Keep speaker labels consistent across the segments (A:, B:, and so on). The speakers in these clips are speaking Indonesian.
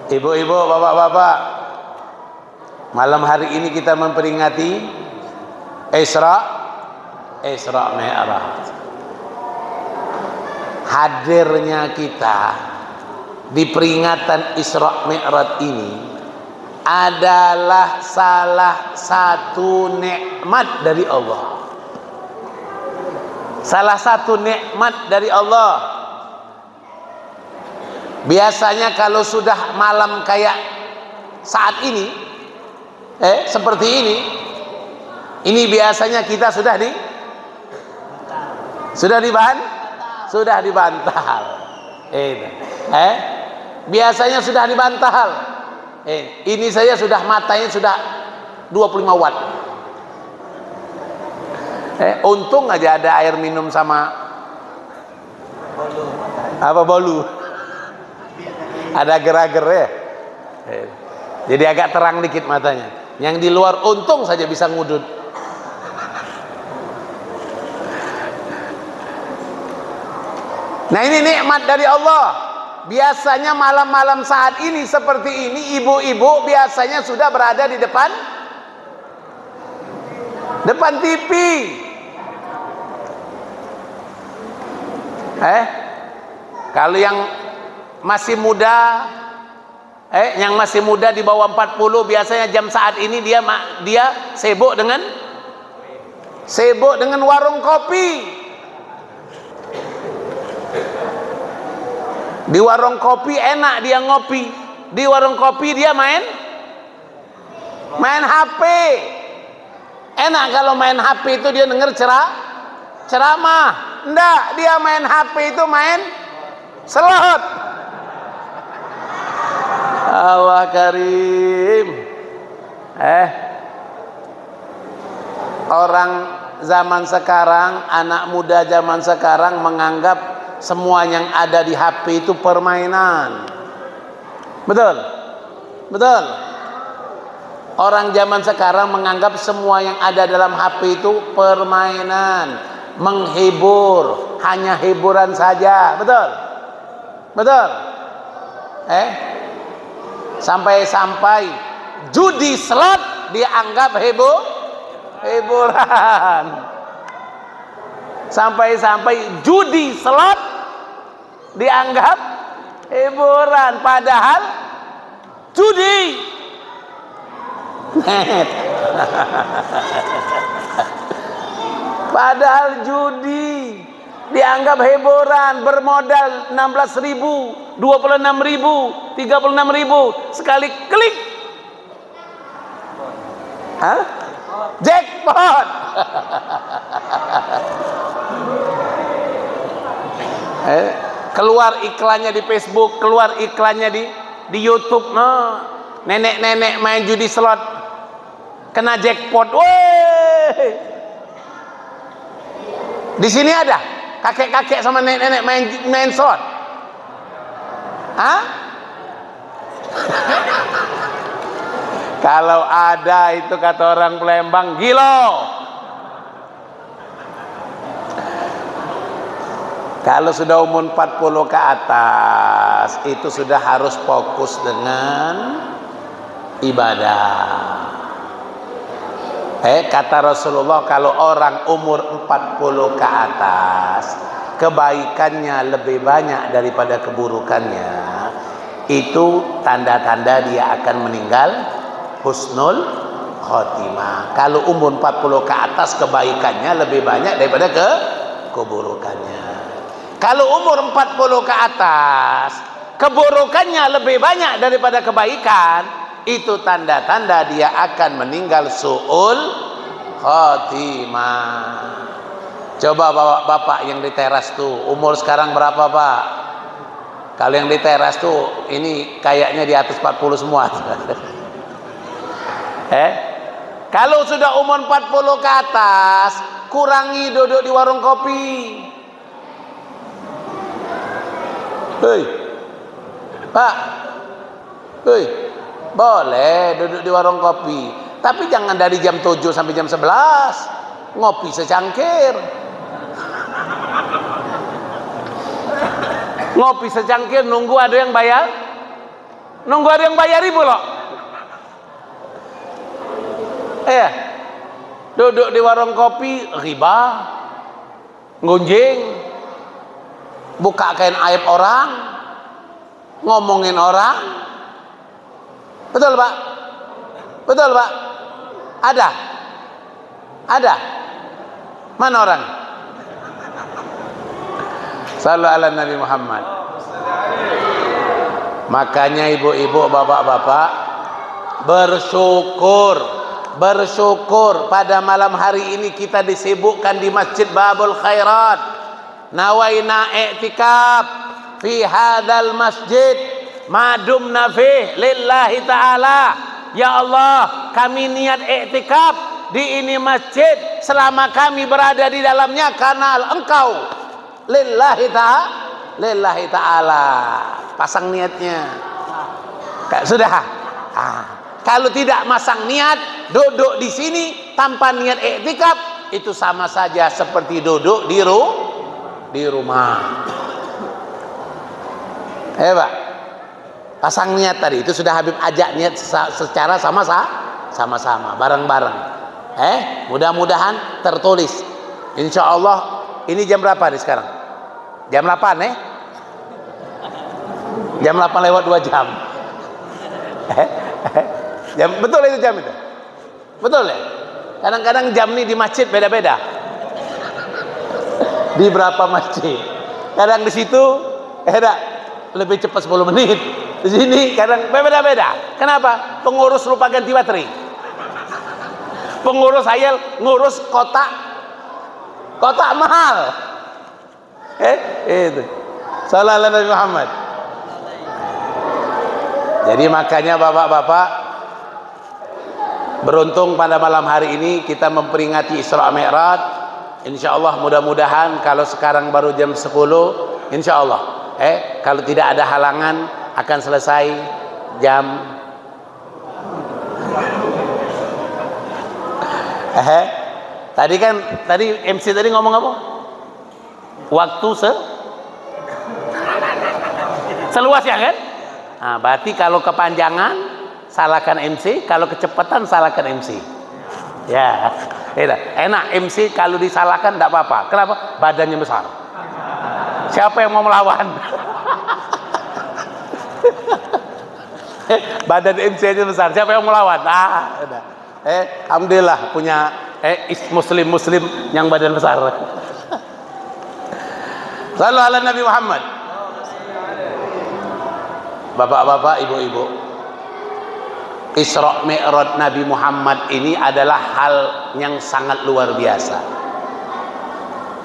A: Ibu-ibu, bapak-bapak, malam hari ini kita memperingati Isra Mi'raj. Hadirnya kita di peringatan Isra Mi'raj ini adalah salah satu nikmat dari Allah. Salah satu nikmat dari Allah. Biasanya kalau sudah malam kayak saat ini, seperti ini biasanya kita sudah dibantal. Biasanya sudah dibantal. Ini saya sudah matanya sudah 25 watt. Untung aja ada air minum sama bolu. Ada gerak-gerak ya. Jadi agak terang dikit matanya. Yang di luar untung saja bisa ngudut. Nah, ini nikmat dari Allah. Biasanya malam-malam saat ini seperti ini, ibu-ibu biasanya sudah berada di depan TV. Kalau yang masih muda, di bawah 40 biasanya jam saat ini dia sibuk dengan warung kopi. Di warung kopi enak dia ngopi. Di warung kopi dia main HP. Enak kalau main HP itu dia denger ceramah. Enggak, dia main HP itu main slot. Allah Karim. Orang zaman sekarang, anak muda zaman sekarang menganggap semua yang ada di HP itu permainan. Betul? Orang zaman sekarang menganggap semua yang ada dalam HP itu permainan, menghibur, hanya hiburan saja. Betul? Sampai judi slot dianggap hiburan. Sampai judi slot dianggap hiburan, padahal judi. Padahal judi dianggap hiburan, bermodal 16.000, 26.000, 36.000 sekali klik. Jackpot. Keluar iklannya di Facebook, keluar iklannya di YouTube. Nenek-nenek main judi slot kena jackpot. Di sini ada kakek-kakek sama nenek-nenek main slot. Kalau ada itu kata orang Palembang, gilo. Kalau sudah umur 40 ke atas, itu sudah harus fokus dengan ibadah. Kata Rasulullah, kalau orang umur 40 ke atas, kebaikannya lebih banyak daripada keburukannya, itu tanda-tanda dia akan meninggal husnul khotimah. Kalau umur 40 ke atas, kebaikannya lebih banyak daripada keburukannya. Kalau umur 40 ke atas, keburukannya lebih banyak daripada kebaikan, itu tanda-tanda dia akan meninggal su'ul khotimah. Coba bapak yang di teras tuh, umur sekarang berapa Pak? Kalau yang di teras tuh, ini kayaknya di atas 40 semua. Kalau sudah umur 40 ke atas, kurangi duduk di warung kopi. Pak, boleh duduk di warung kopi, tapi jangan dari jam 7 sampai jam 11. Ngopi secangkir. Ngopi secangkir nunggu ada yang bayar Nunggu ada yang bayari pula. Duduk di warung kopi, riba, ngunjing, buka kain aib orang, ngomongin orang. Betul Pak? Betul Pak? Ada? Ada? Mana orang? Sallu ala Nabi Muhammad. Makanya ibu-ibu, bapak-bapak, bersyukur pada malam hari ini kita disibukkan di Masjid Babul Khairat. Nawaina i'tikaf fi hadzal masjid madumna fih lillahi ta'ala. Ya Allah, kami niat i'tikaf di ini masjid selama kami berada di dalamnya karena Engkau. Lillahi ta'ala. Pasang niatnya. Sudah. Kalau tidak masang niat, duduk di sini tanpa niat i'tikaf, itu sama saja seperti duduk di rumah. Pak, pasang niat tadi. Itu sudah Habib ajak niat secara sama-sama, bareng-bareng. Mudah-mudahan tertulis. Insya Allah. Ini jam berapa nih sekarang? Jam 8 Jam 8 lewat 2 jam. Betul itu jam itu? Betul ya? Kadang-kadang jam ini di masjid beda-beda. Di berapa masjid? Kadang di situ lebih cepat 10 menit. Di sini kadang beda-beda. Kenapa? Pengurus lupa ganti baterai. Pengurus hayal ngurus kotak mahal. Itu. Sallallahu Nabi Muhammad. Jadi makanya bapak-bapak, beruntung pada malam hari ini kita memperingati Isra Mi'raj. Insya Allah mudah-mudahan kalau sekarang baru jam 10, insya Allah kalau tidak ada halangan akan selesai jam tadi MC tadi ngomong apa? Waktu seluas ya kan? Nah, berarti kalau kepanjangan salahkan MC, kalau kecepatan salahkan MC. Ya, enak MC kalau disalahkan tidak apa-apa. Kenapa? Badannya besar. Siapa yang mau melawan? Badan MC aja besar. Siapa yang mau melawan? Alhamdulillah punya muslim yang badan besar. Sallu ala Nabi Muhammad. Bapak-bapak, ibu-ibu, Isra Mi'raj Nabi Muhammad ini adalah hal yang sangat luar biasa.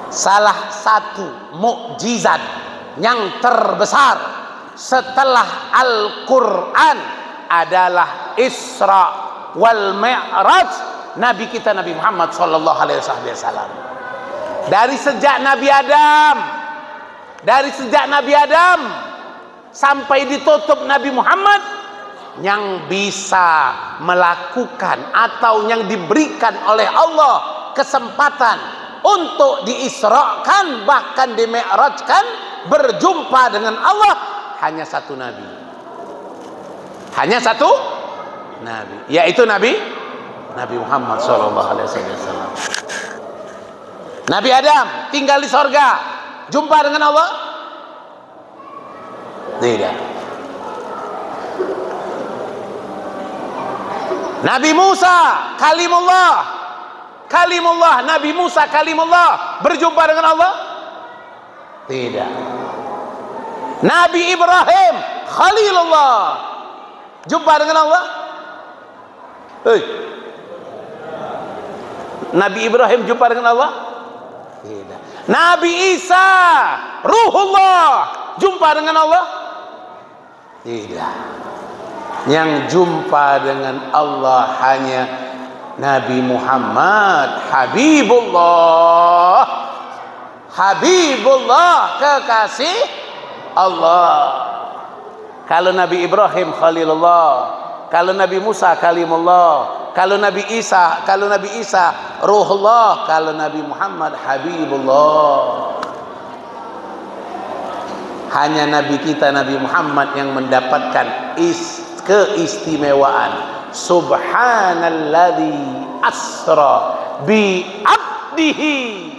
A: Salah satu mukjizat yang terbesar setelah Al-Quran adalah Isra wal Mi'raj Nabi kita Nabi Muhammad sallallahu alaihi wasallam. Dari sejak Nabi Adam sampai ditutup Nabi Muhammad, yang bisa melakukan atau yang diberikan oleh Allah kesempatan untuk diisrakan bahkan dimi'rajkan berjumpa dengan Allah hanya satu Nabi. Hanya satu Nabi, yaitu Nabi Muhammad SAW. Nabi Adam tinggal di sorga, jumpa dengan Allah? Tidak. Nabi Musa kalimullah, Nabi Musa kalimullah, berjumpa dengan Allah? Tidak. Nabi Ibrahim khalilullah, jumpa dengan Allah? Nabi Ibrahim jumpa dengan Allah? Tidak. Nabi Isa ruhullah, jumpa dengan Allah? Tidak. Yang jumpa dengan Allah hanya Nabi Muhammad Habibullah, kekasih Allah. Kalau Nabi Ibrahim khalilullah, kalau Nabi Musa kalimullah, kalau Nabi Isa ruhullah, kalau Nabi Muhammad Habibullah. Hanya Nabi kita Nabi Muhammad yang mendapatkan keistimewaan. Subhanalladzi asra bi abdihi.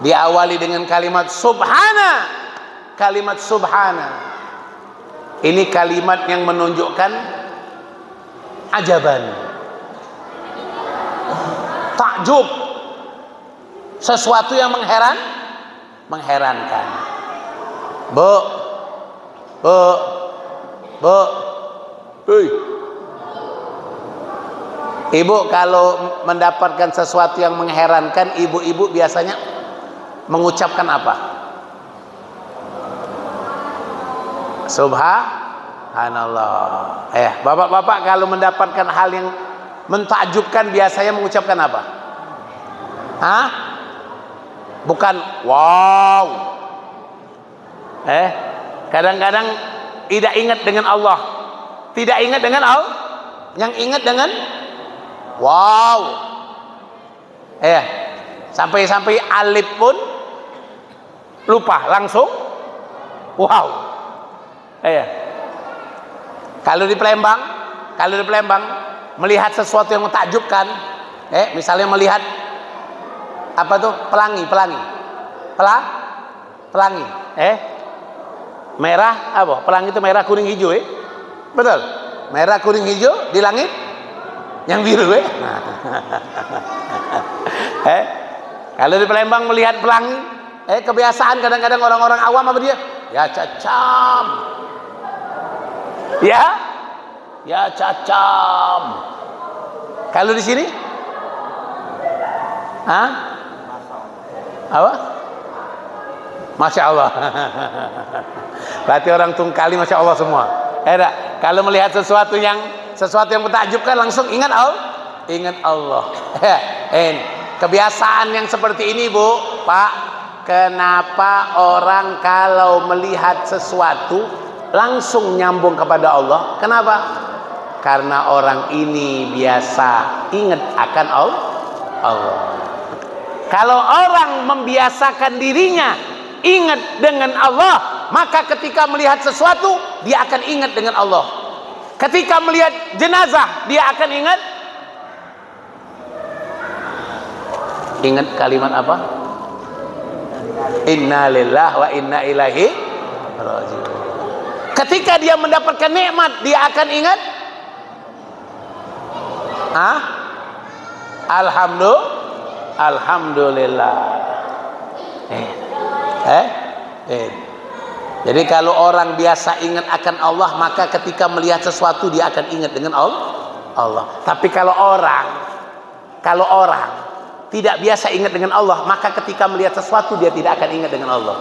A: Diawali dengan kalimat subhana. Kalimat subhana ini kalimat yang menunjukkan ajaban, takjub, sesuatu yang mengherankan. Bu, ibu kalau mendapatkan sesuatu yang mengherankan, ibu-ibu biasanya mengucapkan apa? Subhanallah. Bapak-bapak kalau mendapatkan hal yang mentakjubkan biasanya mengucapkan apa? Hah? Bukan wow. Kadang-kadang tidak ingat dengan Allah. Tidak ingat dengan Allah. Yang ingat dengan wow. Sampai-sampai alif pun lupa, langsung wow. Kalau di Palembang melihat sesuatu yang mentakjubkan, misalnya melihat apa tuh pelangi, merah apa? Pelangi itu merah, kuning, hijau, betul? Merah, kuning, hijau di langit yang biru, Kalau di Palembang melihat pelangi, kebiasaan kadang-kadang orang-orang awam apa dia? Ya cacam. Ya cacam. Kalau di sini? Apa? Masya Allah. Berarti orang Tungkali Masya Allah semua. Kalau melihat sesuatu yang mentakjubkan langsung ingat Allah. Kebiasaan yang seperti ini, Bu, Pak, kenapa orang kalau melihat sesuatu langsung nyambung kepada Allah? Kenapa? Karena orang ini biasa ingat akan Allah. Kalau orang membiasakan dirinya ingat dengan Allah, maka ketika melihat sesuatu dia akan ingat dengan Allah. Ketika melihat jenazah dia akan ingat kalimat apa? Inna lillahi wa inna ilaihi raji'un. Ketika dia mendapatkan nikmat, dia akan ingat Alhamdulillah. Jadi kalau orang biasa ingat akan Allah, maka ketika melihat sesuatu dia akan ingat dengan Allah. Tapi kalau orang tidak biasa ingat dengan Allah, maka ketika melihat sesuatu dia tidak akan ingat dengan Allah.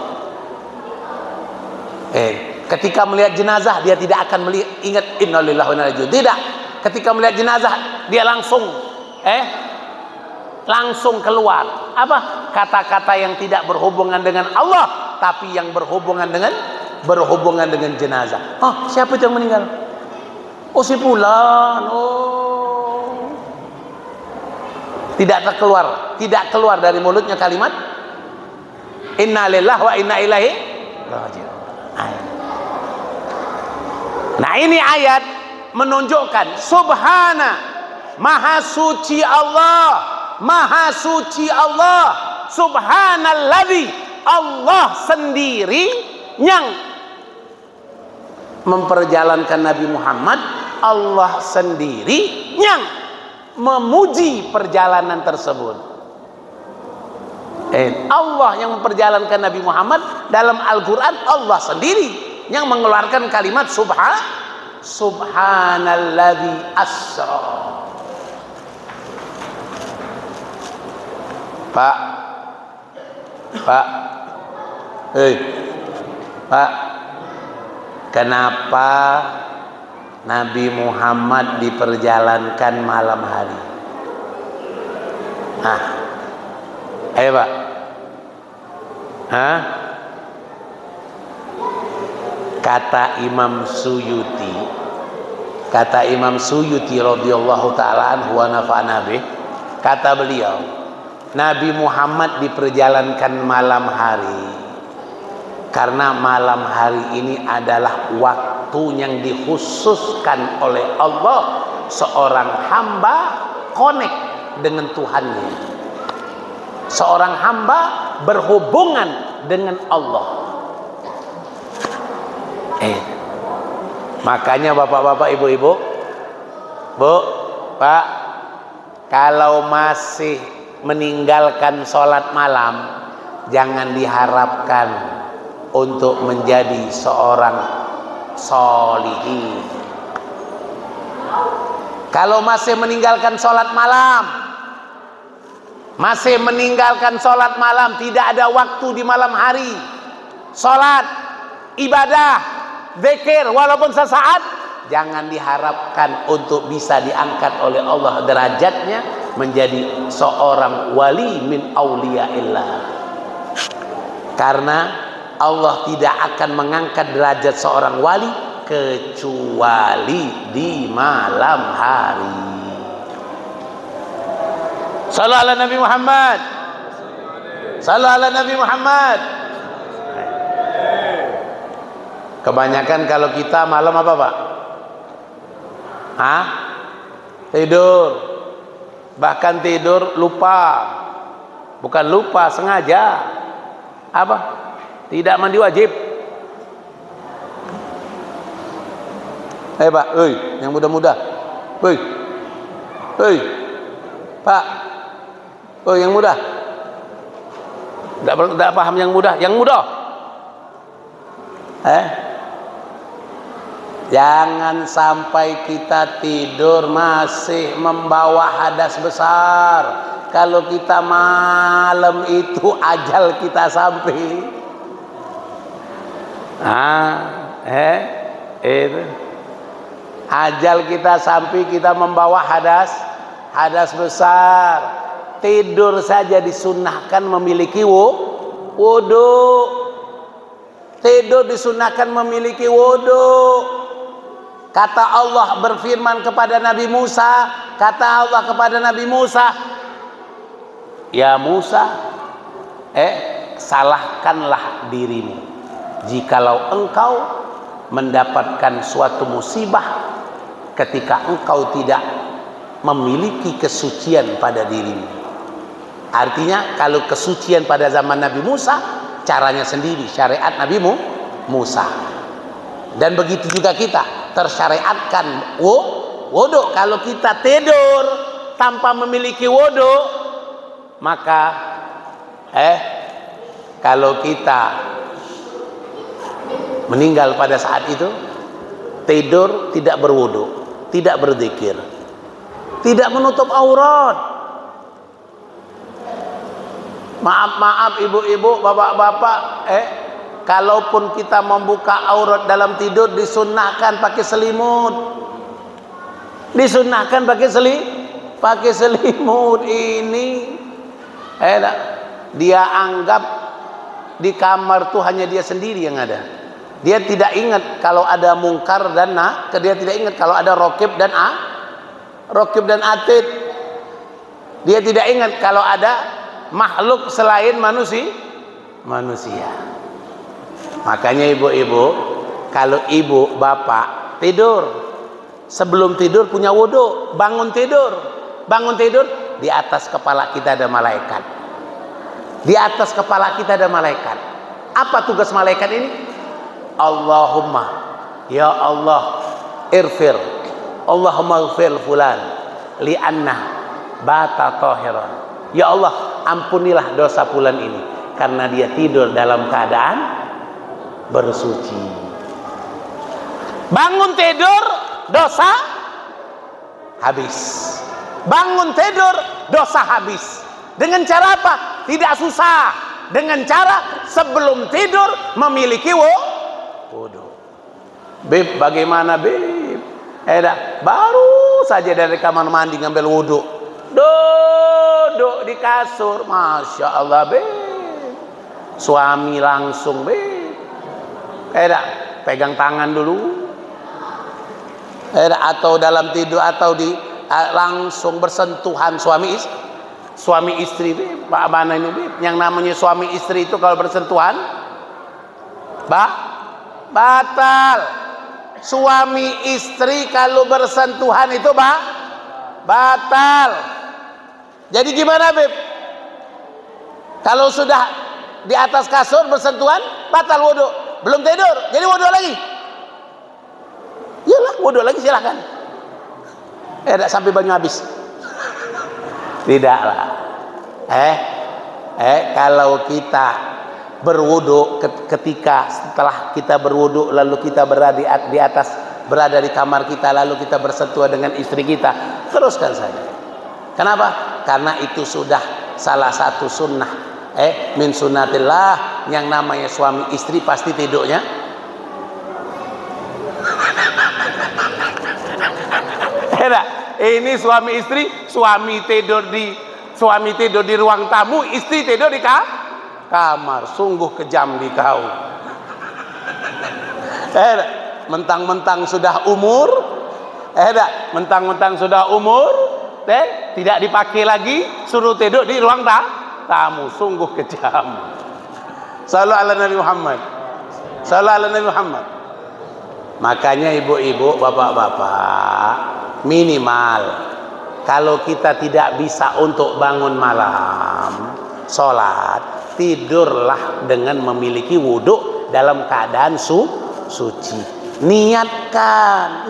A: Ketika melihat jenazah dia tidak akan ingat innalillahi wa inna ilaihi raji'un. Tidak. Ketika melihat jenazah dia langsung keluar apa? Kata-kata yang tidak berhubungan dengan Allah, tapi yang berhubungan dengan jenazah. Siapa itu yang meninggal? Si fulan. Tidak keluar dari mulutnya kalimat innalillahi wa inna ilaihi raji'un. Nah, ini ayat menunjukkan subhana, maha suci Allah, subhanalladzi, Allah sendiri yang memperjalankan Nabi Muhammad, Allah sendiri yang memuji perjalanan tersebut. Allah yang memperjalankan Nabi Muhammad dalam Al-Quran, Allah sendiri yang mengeluarkan kalimat subhanalladzi asra. Pak, kenapa Nabi Muhammad diperjalankan malam hari? Pak. Kata Imam Suyuti radhiyallahu taala anhu wa nafa'ana bih, kata beliau, Nabi Muhammad diperjalankan malam hari karena malam hari ini adalah waktu yang dikhususkan oleh Allah seorang hamba connect dengan Tuhannya, seorang hamba berhubungan dengan Allah. Makanya bapak-bapak, ibu-ibu, bu, pak, kalau masih meninggalkan sholat malam, jangan diharapkan untuk menjadi seorang sholihin. Kalau masih meninggalkan sholat malam, tidak ada waktu di malam hari, sholat, ibadah, zikir walaupun sesaat, jangan diharapkan untuk bisa diangkat oleh Allah derajatnya menjadi seorang wali min auliyaillah. Karena Allah tidak akan mengangkat derajat seorang wali kecuali di malam hari. Sallallahu ala Nabi Muhammad. Sallallahu ala Nabi Muhammad. Kebanyakan kalau kita malam apa, Pak? Tidur. Bahkan tidur lupa. Bukan lupa, sengaja. Apa? Tidak mandi wajib. Pak, yang muda-muda. Pak. Yang muda. Tidak paham yang muda. Yang muda. Jangan sampai kita tidur masih membawa hadas besar. Kalau kita malam itu ajal kita sampai. Itu. Ajal kita sampai, kita membawa hadas besar. Tidur saja disunnahkan memiliki wudu. Tidur disunahkan memiliki wudu. Kata Allah berfirman kepada Nabi Musa, ya Musa, salahkanlah dirimu jikalau engkau mendapatkan suatu musibah ketika engkau tidak memiliki kesucian pada dirimu. Artinya kalau kesucian pada zaman Nabi Musa, caranya sendiri, syariat Nabi Musa. Dan begitu juga kita tersyariatkan wudu. Kalau kita tidur tanpa memiliki wudu, maka kalau kita meninggal pada saat itu, tidur tidak berwudu, tidak berzikir, tidak menutup aurat. Maaf ibu-ibu, bapak-bapak, kalaupun kita membuka aurat dalam tidur disunnahkan pakai selimut. Disunnahkan pakai selimut ini. Dia anggap di kamar tuh hanya dia sendiri yang ada. Dia tidak ingat kalau ada mungkar dan dia tidak ingat kalau ada rokib dan atid. Dia tidak ingat kalau ada makhluk selain manusia. Makanya ibu-ibu, kalau ibu bapak tidur, sebelum tidur punya wudu, bangun tidur, di atas kepala kita ada malaikat. Di atas kepala kita ada malaikat. Apa tugas malaikat ini? Allahumma, ya Allah, irfir, Allahumma irfir fulan li'anna bata tahiran. Ya Allah, ampunilah dosa fulan ini karena dia tidur dalam keadaan bersuci. Bangun tidur, dosa habis. Bangun tidur, dosa habis. Dengan cara apa? Tidak susah. Dengan cara sebelum tidur memiliki wudu. Beb, bagaimana beb? Baru saja dari kamar mandi ngambil wudu, duduk di kasur, masya Allah beb. Suami langsung beb. Pegang tangan dulu. Atau dalam tidur atau langsung bersentuhan suami Suami istri, Pak Abana ini, yang namanya suami istri itu kalau bersentuhan, batal. Suami istri kalau bersentuhan itu batal. Jadi gimana, Beb? Kalau sudah di atas kasur bersentuhan, batal wudu. Belum tidur, jadi wudu lagi. Iyalah, wudu lagi silahkan. Tidak sampai banyu habis. Tidaklah. Kalau kita berwudu, ketika setelah kita berwudu lalu kita berada di atas, berada di kamar kita, lalu kita bersentuhan dengan istri kita, teruskan saja. Kenapa? Karena itu sudah salah satu sunnah min sunnatillah. Yang namanya suami istri pasti tidurnya ini suami istri, suami tidur di ruang tamu, istri tidur di kamar. Sungguh kejam di kau. Mentang-mentang sudah umur, mentang-mentang sudah umur, tidak dipakai lagi, suruh tidur di ruang tamu. Sungguh kejam. Sallallahu ala Nabi Muhammad. Sallallahu ala Nabi Muhammad. Makanya ibu-ibu, bapak-bapak, minimal kalau kita tidak bisa untuk bangun malam sholat, tidurlah dengan memiliki wudhu dalam keadaan suci. Niatkan,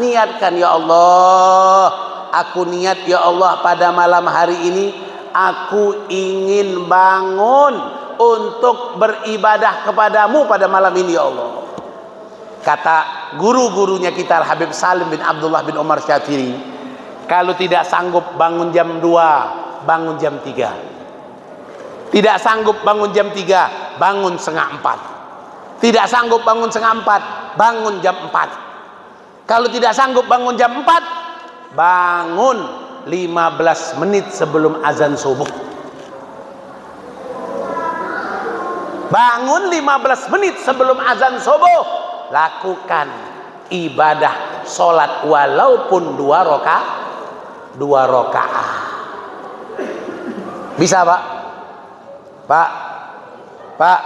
A: ya Allah, aku niat ya Allah pada malam hari ini aku ingin bangun untuk beribadah kepadamu pada malam ini ya Allah. Kata guru-gurunya kita Habib Salim bin Abdullah bin Umar Syafiri, kalau tidak sanggup bangun jam 2, bangun jam 3. Tidak sanggup bangun jam 3, bangun setengah 4. Tidak sanggup bangun setengah 4, bangun jam 4. Kalau tidak sanggup bangun jam 4, bangun 15 menit sebelum azan subuh. Bangun 15 menit sebelum azan subuh. Lakukan ibadah sholat walaupun 2 rakaat. Bisa Pak? Pak,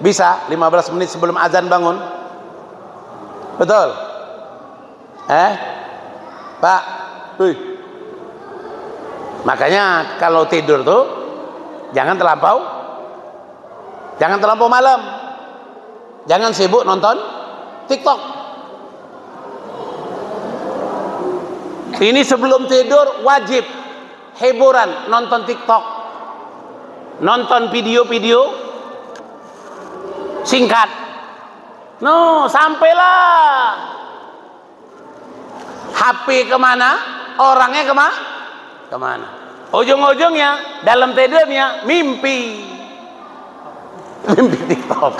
A: bisa 15 menit sebelum azan bangun? Betul? Pak, makanya kalau tidur tuh jangan terlampau malam. Jangan sibuk nonton TikTok. Ini sebelum tidur wajib hiburan, nonton TikTok, nonton video-video singkat. Sampailah HP kemana, orangnya kemana. Ujung-ujungnya dalam tidurnya mimpi TikTok.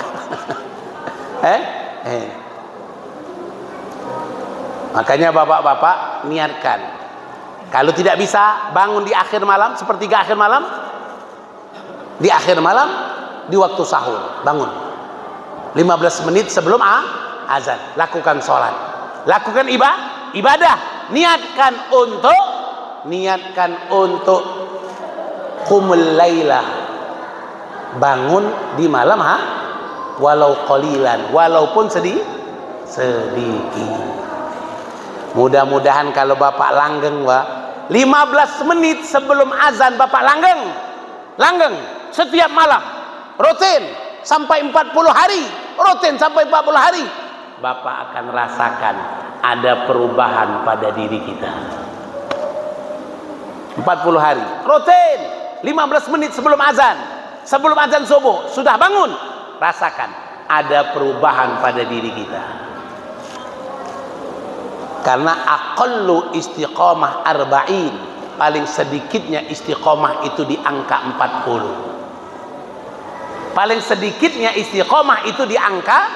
A: Makanya bapak-bapak niatkan, kalau tidak bisa bangun di akhir malam, sepertiga akhir malam, di akhir malam, di waktu sahur bangun 15 menit sebelum azan, lakukan sholat, lakukan ibadah, niatkan untuk qumul lailah, bangun di malam walau qalilan, walaupun sedikit. Mudah-mudahan kalau bapak langgeng 15 menit sebelum azan bapak langgeng setiap malam, rutin sampai 40 hari, bapak akan rasakan ada perubahan pada diri kita. 40 hari rutin 15 menit sebelum azan subuh sudah bangun, rasakan ada perubahan pada diri kita. Karena aqallu istiqamah arba'in, paling sedikitnya istiqamah itu di angka 40. Paling sedikitnya istiqamah itu di angka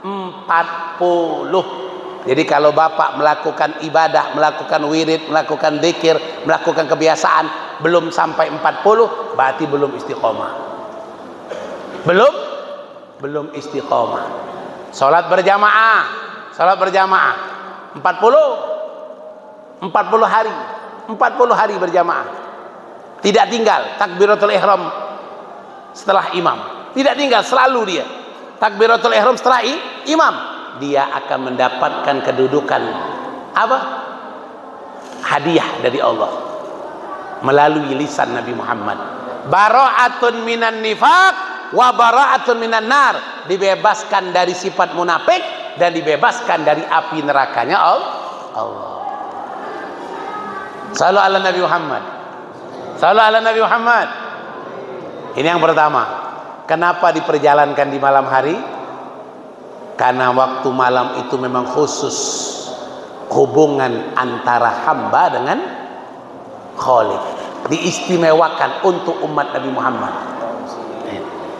A: 40. Jadi kalau bapak melakukan ibadah, melakukan wirid, melakukan dzikir, melakukan kebiasaan belum sampai 40, berarti belum istiqamah. Belum istiqamah. Salat berjamaah 40 hari berjamaah. Tidak tinggal takbiratul ihram setelah imam. Tidak tinggal, selalu dia takbiratul ihram setelah imam. Dia akan mendapatkan kedudukan apa? Hadiah dari Allah melalui lisan Nabi Muhammad. Bara'atun minan nifaq wa bara'atun minan nar. Dibebaskan dari sifat munafik dan dibebaskan dari api nerakanya Allah. Sallu ala Nabi Muhammad. Sallu ala Nabi Muhammad. Ini yang pertama. Kenapa diperjalankan di malam hari? Karena waktu malam itu memang khusus hubungan antara hamba dengan Khalik, diistimewakan untuk umat Nabi Muhammad.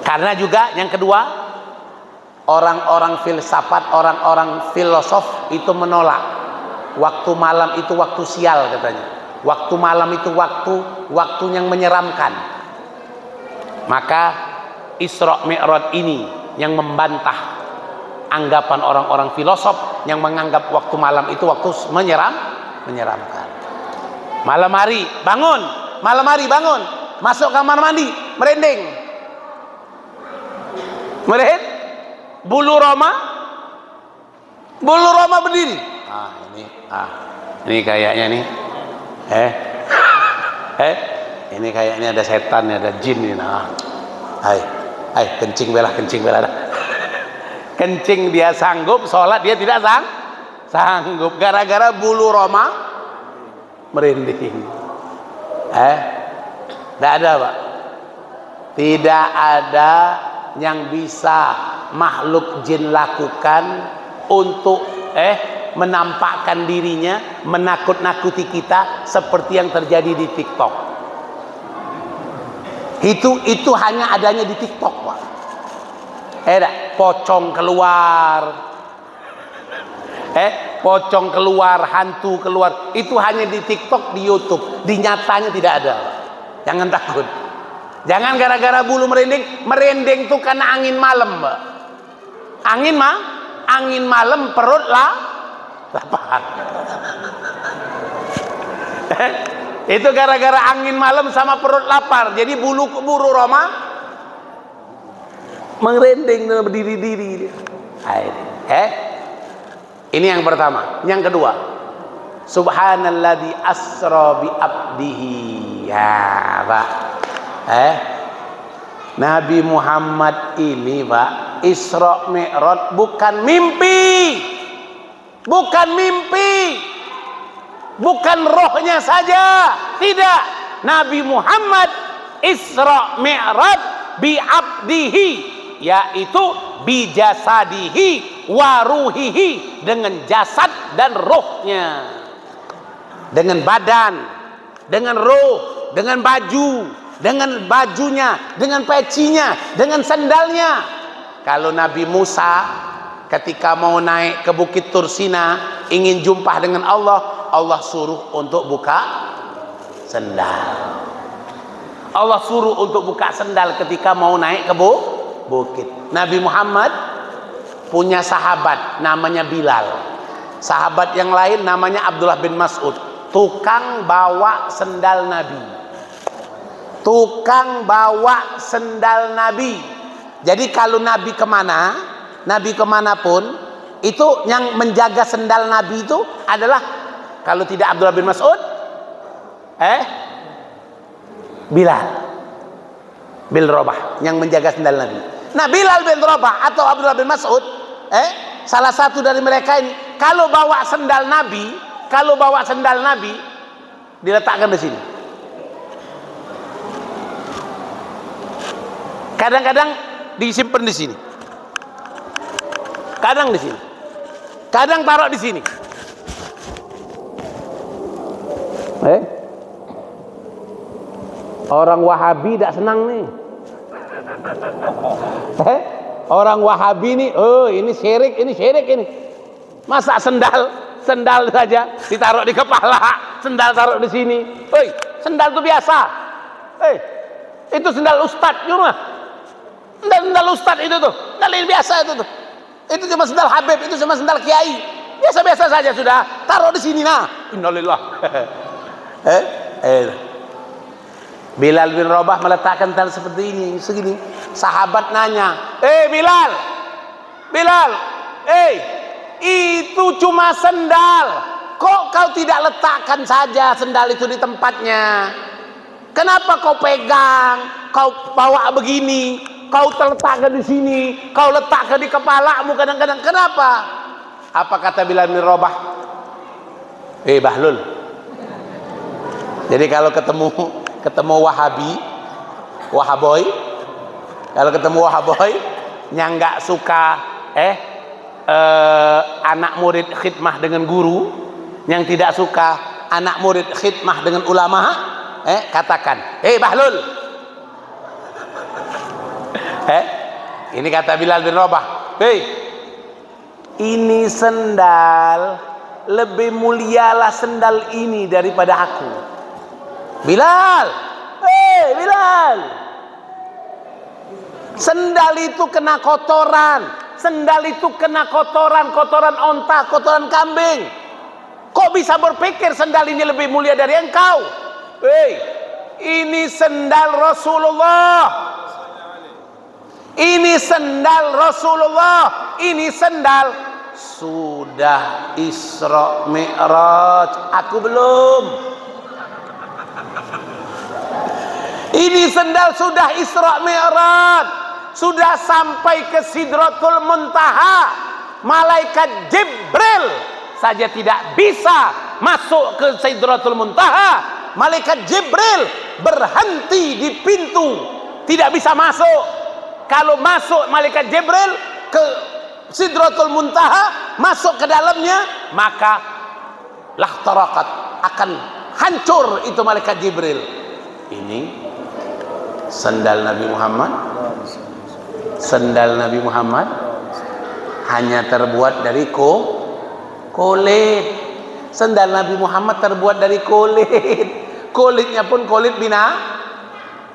A: Karena juga yang kedua, orang-orang filsafat, orang-orang filosof itu menolak waktu malam itu waktu sial katanya. Waktu malam itu waktu yang menyeramkan. Maka Isra Mi'raj ini yang membantah anggapan orang-orang filosof yang menganggap waktu malam itu waktu menyeramkan. Malam hari bangun, malam hari bangun, masuk kamar mandi, merinding. Melihat bulu roma berdiri. Ini kayaknya nih. Ini kayaknya ada setan, ada jin nih. Hai, kencing belah. Kencing dia sanggup, sholat dia tidak sanggup gara-gara bulu roma merinding. Tidak ada, Pak. Tidak ada yang bisa makhluk jin lakukan untuk menampakkan dirinya, menakut-nakuti kita seperti yang terjadi di TikTok. Itu hanya adanya di TikTok, Pak. Pocong keluar, hantu keluar. Itu hanya di TikTok, di YouTube. Di nyatanya tidak ada. Jangan takut. Jangan gara-gara bulu merinding. Merinding itu karena angin malam, Mbak. Angin malam perut lapar. Itu gara-gara angin malam sama perut lapar. Jadi bulu roma merinding dan berdiri-diri. Ini yang pertama. Yang kedua, subhanalladzi asra bi abdihi. Ya, Pak. Nabi Muhammad ini, Pak, Isra Mi'raj bukan mimpi. Bukan rohnya saja. Tidak. Nabi Muhammad Isra Mi'raj bi abdihi, yaitu bijasadihi waruhihi, dengan jasad dan rohnya, dengan badan, dengan roh, dengan baju, dengan bajunya, dengan pecinya, dengan sandalnya. Kalau Nabi Musa ketika mau naik ke Bukit Tursina ingin jumpa dengan Allah, Allah suruh untuk buka sandal. Allah suruh untuk buka sandal ketika mau naik ke bukit. Nabi Muhammad punya sahabat namanya Bilal. Sahabat yang lain namanya Abdullah bin Mas'ud. Tukang bawa sandal Nabi. Tukang bawa sandal Nabi. Jadi kalau Nabi kemanapun, itu yang menjaga sandal Nabi itu adalah, kalau tidak Abdullah bin Mas'ud, Bilal bin Rabah yang menjaga sandal Nabi. Nah, Bilal bin Rabah atau Abdullah bin Mas'ud, salah satu dari mereka ini, kalau bawa sandal Nabi, diletakkan di sini. Kadang-kadang disimpan di sini. Kadang di sini. Kadang taruh di sini. Orang Wahabi tidak senang nih. Orang Wahabi nih, ini syirik ini. Masa sendal saja ditaruh di kepala, sendal taruh di sini. Sendal itu biasa. Itu sendal ustadz cuma. Sendal ustadz itu tuh, sendal ini biasa itu tuh. Itu cuma sendal Habib, itu cuma sendal kiai. Biasa-biasa saja sudah. Taruh di sini, nah. Innalillah. Bilal bin Rabah meletakkan tali seperti ini, segini. Sahabat nanya, Bilal, Bilal, itu cuma sendal. Kok kau tidak letakkan saja sendal itu di tempatnya? Kenapa kau pegang, kau bawa begini, kau letakkan di sini, kau letakkan di kepalamu kadang-kadang? Kenapa? Apa kata Bilal bin Rabah? Bahlul. Jadi kalau ketemu Wahaboy, kalau ketemu Wahaboy yang nggak suka anak murid khidmah dengan guru, yang tidak suka anak murid khidmah dengan ulama, katakan, Bahlul. Ini kata Bilal bin Rabah, ini sendal, lebih mulialah sendal ini daripada aku. Bilal, Bilal, sendal itu kena kotoran, sendal itu kena kotoran onta, kotoran kambing. Kok bisa berpikir sendal ini lebih mulia dari engkau? Ini sendal Rasulullah, ini sendal Rasulullah, ini sendal sudah Isra Mi'raj, aku belum. Ini sendal sudah Isra Mi'raj, sudah sampai ke Sidratul Muntaha. Malaikat Jibril saja tidak bisa masuk ke Sidratul Muntaha. Malaikat Jibril berhenti di pintu, tidak bisa masuk. Kalau masuk malaikat Jibril ke Sidratul Muntaha, masuk ke dalamnya, maka lahtarakat, akan hancur itu malaikat Jibril. Ini sendal Nabi Muhammad, sendal Nabi Muhammad hanya terbuat dari kulit. Sendal Nabi Muhammad terbuat dari kulit. Kulitnya pun kulit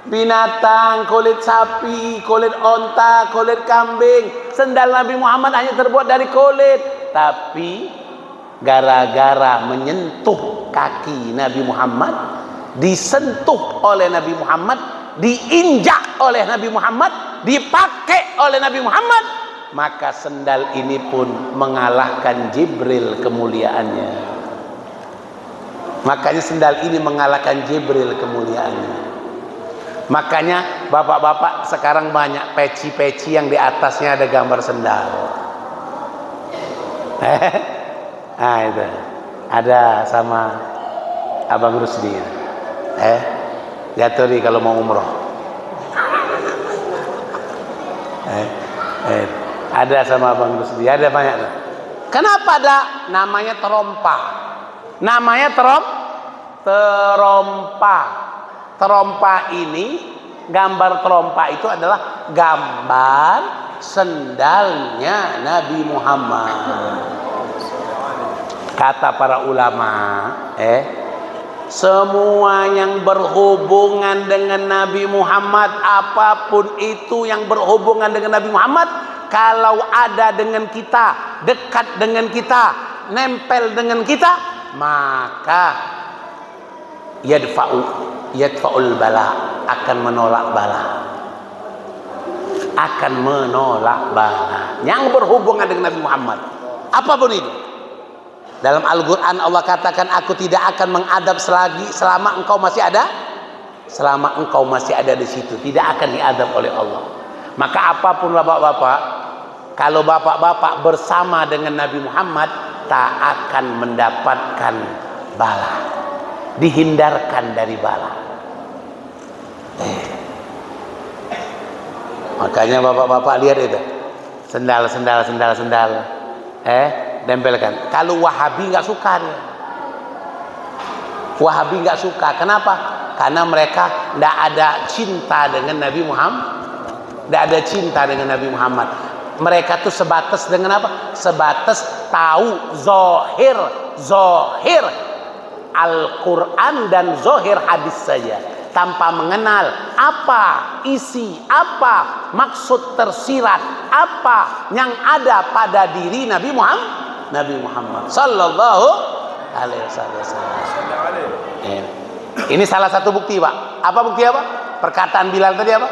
A: binatang, kulit sapi, kulit onta, kulit kambing. Sendal Nabi Muhammad hanya terbuat dari kulit. Tapi gara-gara menyentuh kaki Nabi Muhammad, disentuh oleh Nabi Muhammad, diinjak oleh Nabi Muhammad, dipakai oleh Nabi Muhammad, maka sendal ini pun mengalahkan Jibril kemuliaannya. Makanya sendal ini mengalahkan Jibril kemuliaannya. Makanya bapak-bapak sekarang banyak peci-peci yang di atasnya ada gambar sendal. Nah itu ada sama Abang Rusdi. Jatuh nih kalau mau umroh. Ada sama Abang Rusdi, ada banyak. Kenapa ada? Namanya terompa. Namanya terompa. Terompa ini, gambar terompa itu adalah gambar sendalnya Nabi Muhammad. Kata para ulama, semua yang berhubungan dengan Nabi Muhammad, apapun itu yang berhubungan dengan Nabi Muhammad, kalau ada dengan kita, dekat dengan kita, nempel dengan kita, maka yadfa'ul bala, akan menolak bala. Akan menolak bala yang berhubungan dengan Nabi Muhammad, apapun itu. Dalam Al-Quran Allah katakan, aku tidak akan mengadab selama engkau masih ada. Selama engkau masih ada di situ, tidak akan diadab oleh Allah. Maka apapun bapak-bapak, kalau bapak-bapak bersama dengan Nabi Muhammad, tak akan mendapatkan bala, dihindarkan dari bala. Makanya bapak-bapak lihat itu sendal, tempelkan. Kalau Wahabi nggak suka dia. Wahabi nggak suka. Kenapa? Karena mereka nggak ada cinta dengan Nabi Muhammad. Nggak ada cinta dengan Nabi Muhammad. Mereka tuh sebatas dengan apa? Sebatas tahu zohir Al-Quran dan zohir hadis saja, tanpa mengenal apa isi, apa maksud tersirat, apa yang ada pada diri Nabi Muhammad sallallahu alaihi wasallam. Ini salah satu bukti, Pak. Apa bukti apa? Perkataan Bilal tadi apa?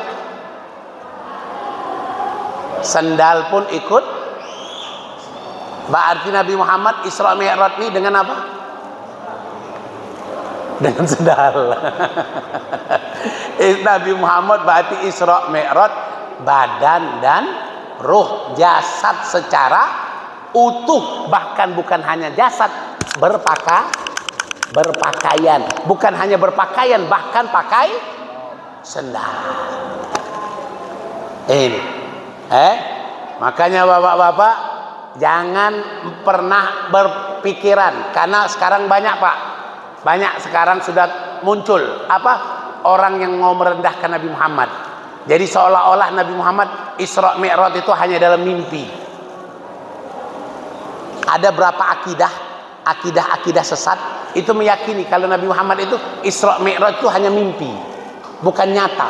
A: Sendal pun ikut. Berarti Nabi Muhammad Isra Mi'raj ini dengan apa? Dengan sendal. Nabi Muhammad berarti Isra Mi'raj badan dan ruh, jasad secara utuh, bahkan bukan hanya jasad, berpakaian, bukan hanya berpakaian, bahkan pakai sendal. Ini makanya bapak-bapak jangan pernah berpikiran, karena sekarang banyak Pak, banyak sekarang sudah muncul apa, orang yang mau merendahkan Nabi Muhammad. Jadi seolah-olah Nabi Muhammad Isra Mi'raj itu hanya dalam mimpi. Ada berapa akidah sesat itu meyakini kalau Nabi Muhammad itu Isra Mi'raj itu hanya mimpi, bukan nyata.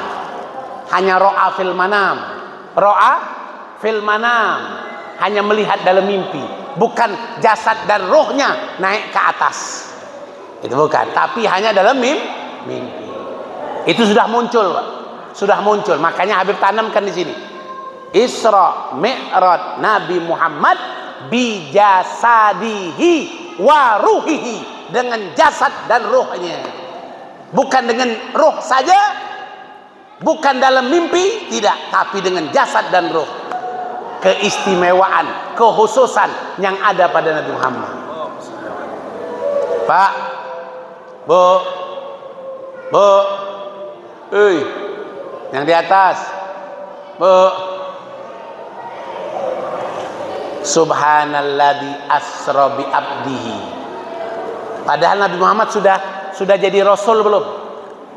A: Hanya ro'a fil manam. Ro'a fil manam, hanya melihat dalam mimpi, bukan jasad dan rohnya naik ke atas. Itu bukan, tapi hanya dalam mimpi. Itu sudah muncul, Pak. Sudah muncul. Makanya Habib tanamkan di sini. Isra Mi'raj Nabi Muhammad bijasadihi wa ruhihi, dengan jasad dan ruhnya. Bukan dengan ruh saja, bukan dalam mimpi, tidak, tapi dengan jasad dan ruh. Keistimewaan, kekhususan yang ada pada Nabi Muhammad. Pak, Bu, yang di atas, Bu. Subhanalladzi asra bi abdihi. Padahal Nabi Muhammad sudah jadi rasul belum?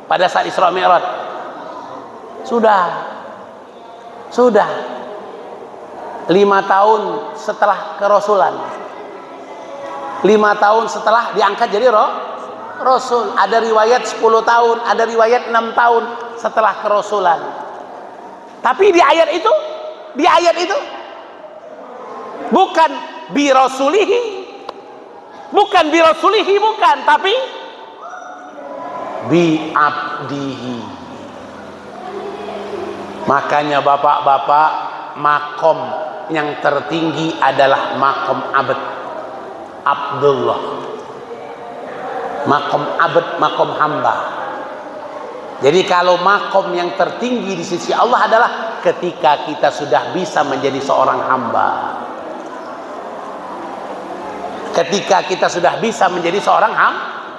A: Pada saat Isra Mi'raj. Sudah. 5 tahun setelah kerasulan. 5 tahun setelah diangkat jadi rasul. Ada riwayat 10 tahun, ada riwayat 6 tahun setelah kerasulan. Tapi di ayat itu bukan bi rasulihi, bukan, tapi bi abdihi. Makanya bapak-bapak, makom yang tertinggi adalah makom Abdullah, makom abd, makom hamba. Jadi kalau makom yang tertinggi di sisi Allah adalah ketika kita sudah bisa menjadi seorang hamba. Ketika kita sudah bisa menjadi seorang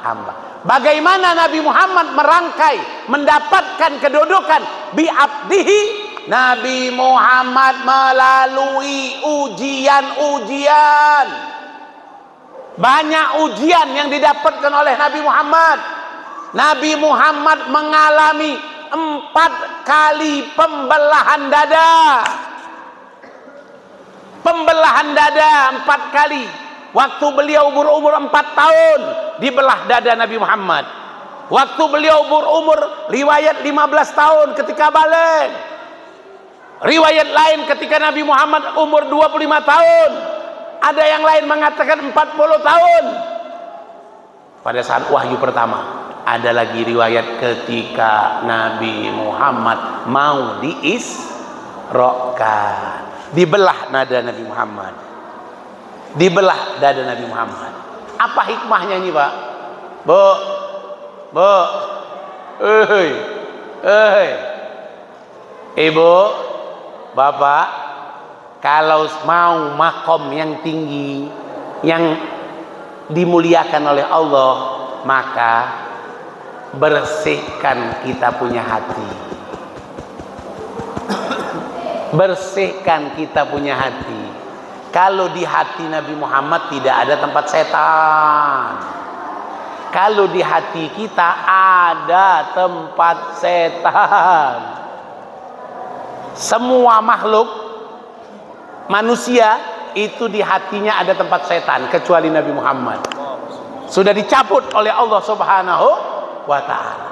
A: hamba. Bagaimana Nabi Muhammad merangkai, mendapatkan kedudukan bi abdihi? Nabi Muhammad melalui ujian. Banyak ujian yang didapatkan oleh Nabi Muhammad. Nabi Muhammad mengalami 4 kali pembelahan dada. Pembelahan dada 4 kali. Waktu beliau berumur 4 tahun dibelah dada Nabi Muhammad. Waktu beliau berumur riwayat 15 tahun ketika balik. Riwayat lain ketika Nabi Muhammad umur 25 tahun. Ada yang lain mengatakan 40 tahun. Pada saat wahyu pertama. Ada lagi riwayat ketika Nabi Muhammad mau diisrokan. Dibelah dada Nabi Muhammad. Dibelah dada Nabi Muhammad. Apa hikmahnya ini, Pak? Bu. Ibu, Bapak, kalau mau makom yang tinggi, yang dimuliakan oleh Allah, maka bersihkan kita punya hati. Bersihkan kita punya hati. Kalau di hati Nabi Muhammad tidak ada tempat setan. Kalau di hati kita ada tempat setan. Semua makhluk manusia itu di hatinya ada tempat setan, kecuali Nabi Muhammad. Sudah dicabut oleh Allah Subhanahu wa ta'ala.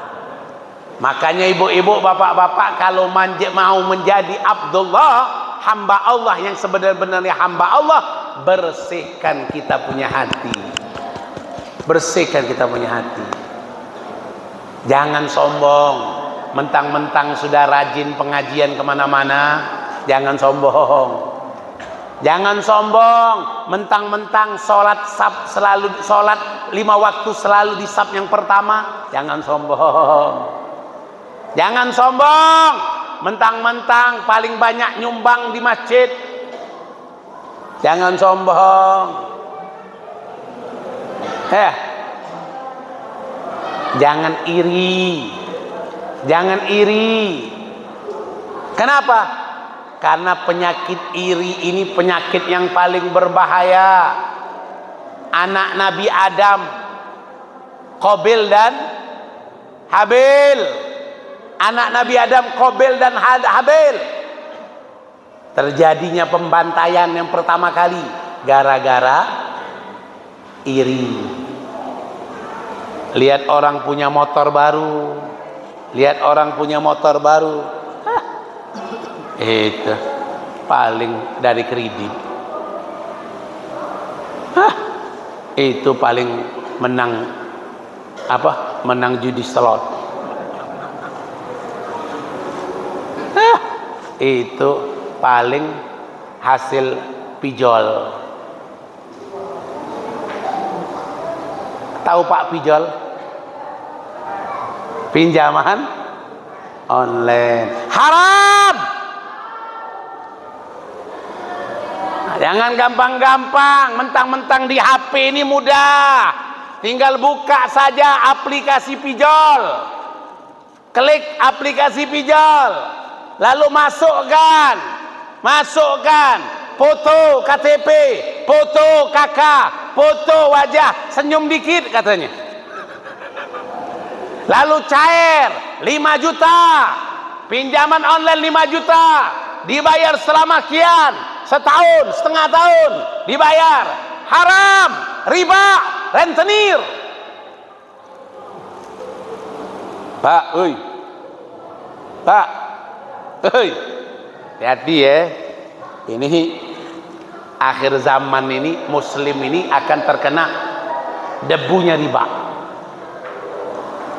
A: Makanya ibu-ibu, bapak-bapak, kalau mau menjadi Abdullah, hamba Allah yang sebenarnya hamba Allah, bersihkan kita punya hati. Bersihkan kita punya hati. Jangan sombong, mentang-mentang sudah rajin pengajian kemana-mana, jangan sombong. Jangan sombong, mentang-mentang selalu sholat 5 waktu selalu di saf yang pertama, jangan sombong. Jangan sombong, mentang-mentang paling banyak nyumbang di masjid, jangan sombong. Jangan iri. Jangan iri. Kenapa? Karena penyakit iri ini penyakit yang paling berbahaya. Anak Nabi Adam, Qabil dan Habil. Anak Nabi Adam, Qabil dan Habil. Terjadinya pembantaian yang pertama kali gara-gara iri. Lihat orang punya motor baru, lihat orang punya motor baru, itu paling dari kredit, itu paling menang menang judi slot, itu paling hasil pijol. Tahu Pak pijol? Pinjaman online haram. Jangan gampang-gampang, mentang-mentang di HP ini mudah, tinggal buka saja aplikasi pijol, klik aplikasi pijol, lalu masukkan foto KTP, foto KK, foto wajah, senyum dikit katanya. Lalu cair 5 juta, pinjaman online 5 juta, dibayar selama kian, setahun, setengah tahun, dibayar. Haram, riba, rentenir. Pak, hati-hati ya. Ini akhir zaman ini, muslim ini akan terkena debunya riba.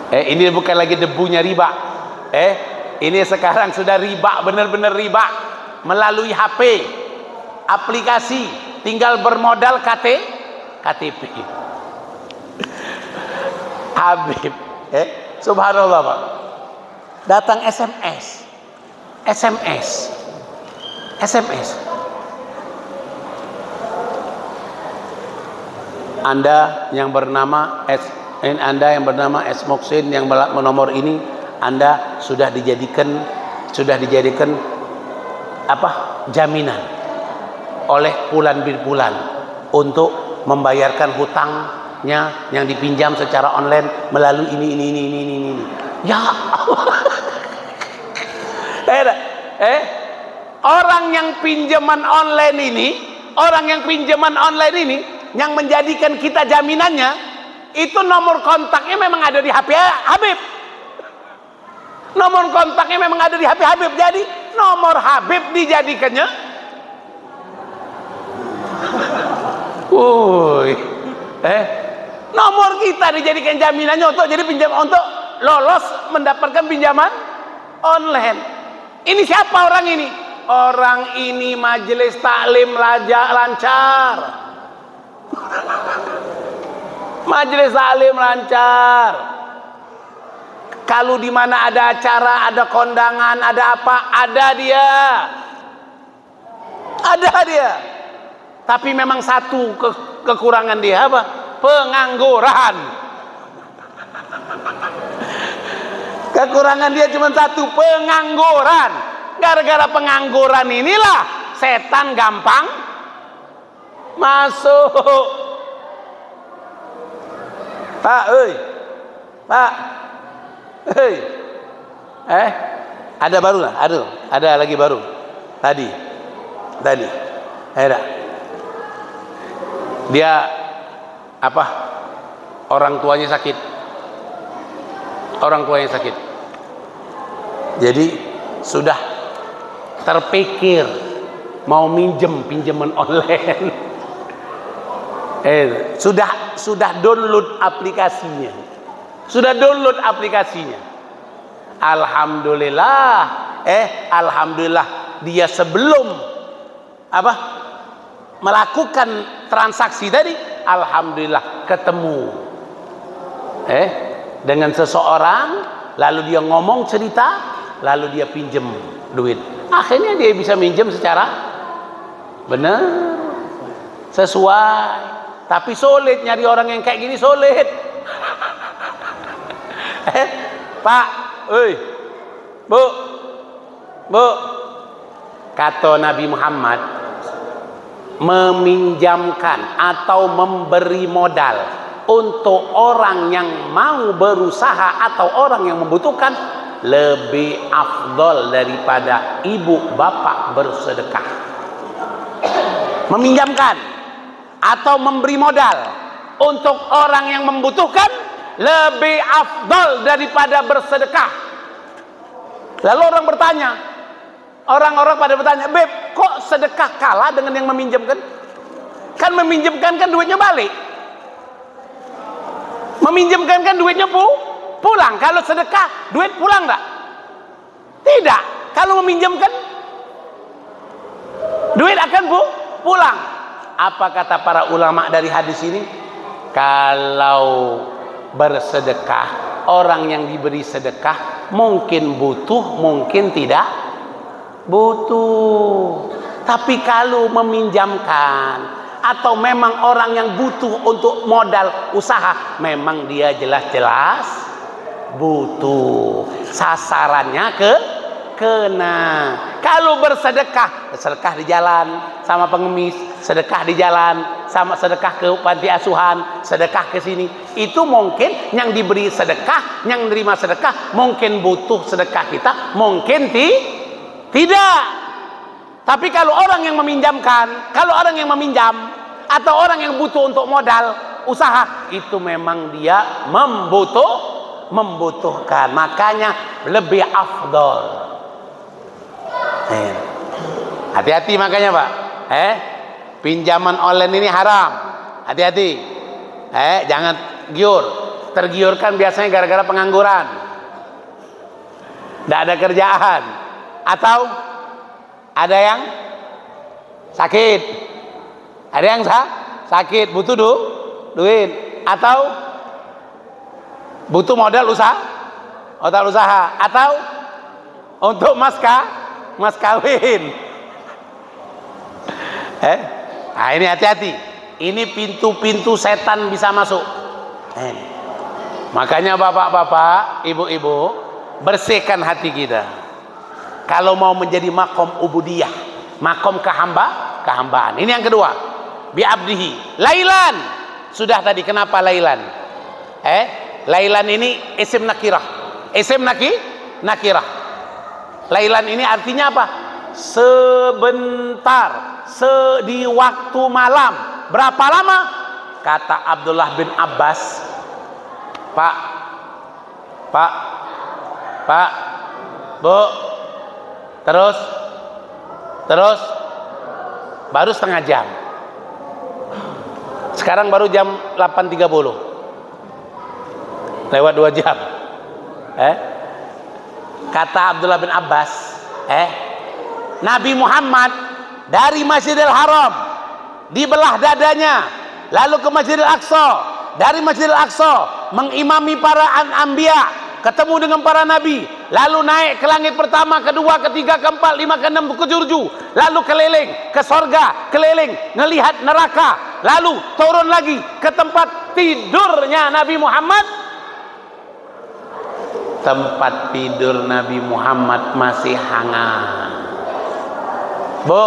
A: Ini bukan lagi debunya riba. Ini sekarang sudah riba, benar-benar riba. Melalui HP, aplikasi, tinggal bermodal KTP. Habib, subhanallah Pak. Datang SMS. Anda yang bernama S. Moksin yang menomor ini, Anda sudah dijadikan jaminan oleh bulan bil bulan untuk membayarkan hutangnya yang dipinjam secara online melalui ini. Ya Allah. Orang yang pinjaman online ini yang menjadikan kita jaminannya, itu nomor kontaknya memang ada di HP Habib. Nomor kontaknya memang ada di HP Habib. Jadi nomor Habib dijadikannya. Nomor kita dijadikan jaminannya untuk jadi untuk lolos mendapatkan pinjaman online. Ini siapa orang ini? Orang ini majelis taklim lancar. Majelis taklim lancar. Kalau di mana ada acara, ada kondangan, ada apa, ada dia. Tapi memang satu kekurangan dia apa? Pengangguran. Kekurangan dia cuma satu, pengangguran. Gara-gara pengangguran inilah setan gampang masuk. Pak, ada baru lah, ada lagi baru. Tadi, dia orang tuanya sakit. Jadi sudah terpikir mau pinjaman online. Sudah download aplikasinya. Sudah download aplikasinya. Alhamdulillah dia sebelum melakukan transaksi tadi, alhamdulillah ketemu dengan seseorang, lalu dia ngomong cerita, lalu dia pinjem duit. Akhirnya dia bisa minjem secara benar, sesuai. Tapi sulit nyari orang yang kayak gini, sulit. Pak, Bu, kata Nabi Muhammad, meminjamkan atau memberi modal untuk orang yang mau berusaha atau orang yang membutuhkan lebih afdol daripada ibu bapak bersedekah. Meminjamkan atau memberi modal untuk orang yang membutuhkan lebih afdol daripada bersedekah. Lalu orang-orang pada bertanya, Beb, kok sedekah kalah dengan yang meminjamkan? Kan meminjamkan kan duitnya balik, meminjamkan kan duitnya pulang. Kalau sedekah duit pulang enggak? Tidak. Kalau meminjamkan duit akan pulang. Apa kata para ulama dari hadis ini? Kalau bersedekah, orang yang diberi sedekah mungkin butuh, mungkin tidak butuh. Tapi kalau meminjamkan atau memang orang yang butuh untuk modal usaha, memang dia jelas-jelas butuh, sasarannya kena. Kalau bersedekah, sedekah di jalan sama pengemis, sedekah di jalan sama sedekah ke panti asuhan, sedekah ke sini, itu mungkin yang diberi sedekah, yang menerima sedekah mungkin butuh sedekah kita, mungkin tidak. Tapi kalau orang yang meminjamkan, kalau orang yang meminjam atau orang yang butuh untuk modal usaha, itu memang dia membutuhkan, makanya lebih afdol. Hati-hati makanya Pak, pinjaman online ini haram. Hati-hati, jangan tergiurkan biasanya gara-gara pengangguran, tidak ada kerjaan, atau ada yang sakit, butuh duit, atau butuh modal usaha, atau untuk mas kawin. Nah ini hati-hati, ini pintu-pintu setan bisa masuk. Makanya bapak-bapak, ibu-ibu, bersihkan hati kita. Kalau mau menjadi makom ubudiyah, makom kehambaan. Ini yang kedua, bi'abdihi. Lailan, sudah tadi, kenapa lailan? Lailan ini isim nakirah. Lailan ini artinya apa? Sebentar, di waktu malam. Berapa lama? Kata Abdullah bin Abbas, Pak, Bu, terus baru setengah jam. Sekarang baru jam 8.30, lewat 2 jam. Kata Abdullah bin Abbas, Nabi Muhammad dari Masjidil Haram dibelah dadanya, lalu ke Masjidil Aqsa, dari Masjidil Aqsa mengimami para anbiya, ketemu dengan para nabi, lalu naik ke langit pertama, kedua, ketiga, keempat, lima, keenam, ketujuh, lalu keliling ke sorga, keliling ngelihat neraka, lalu turun lagi ke tempat tidurnya Nabi Muhammad. Tempat tidur Nabi Muhammad masih hangat. Bu,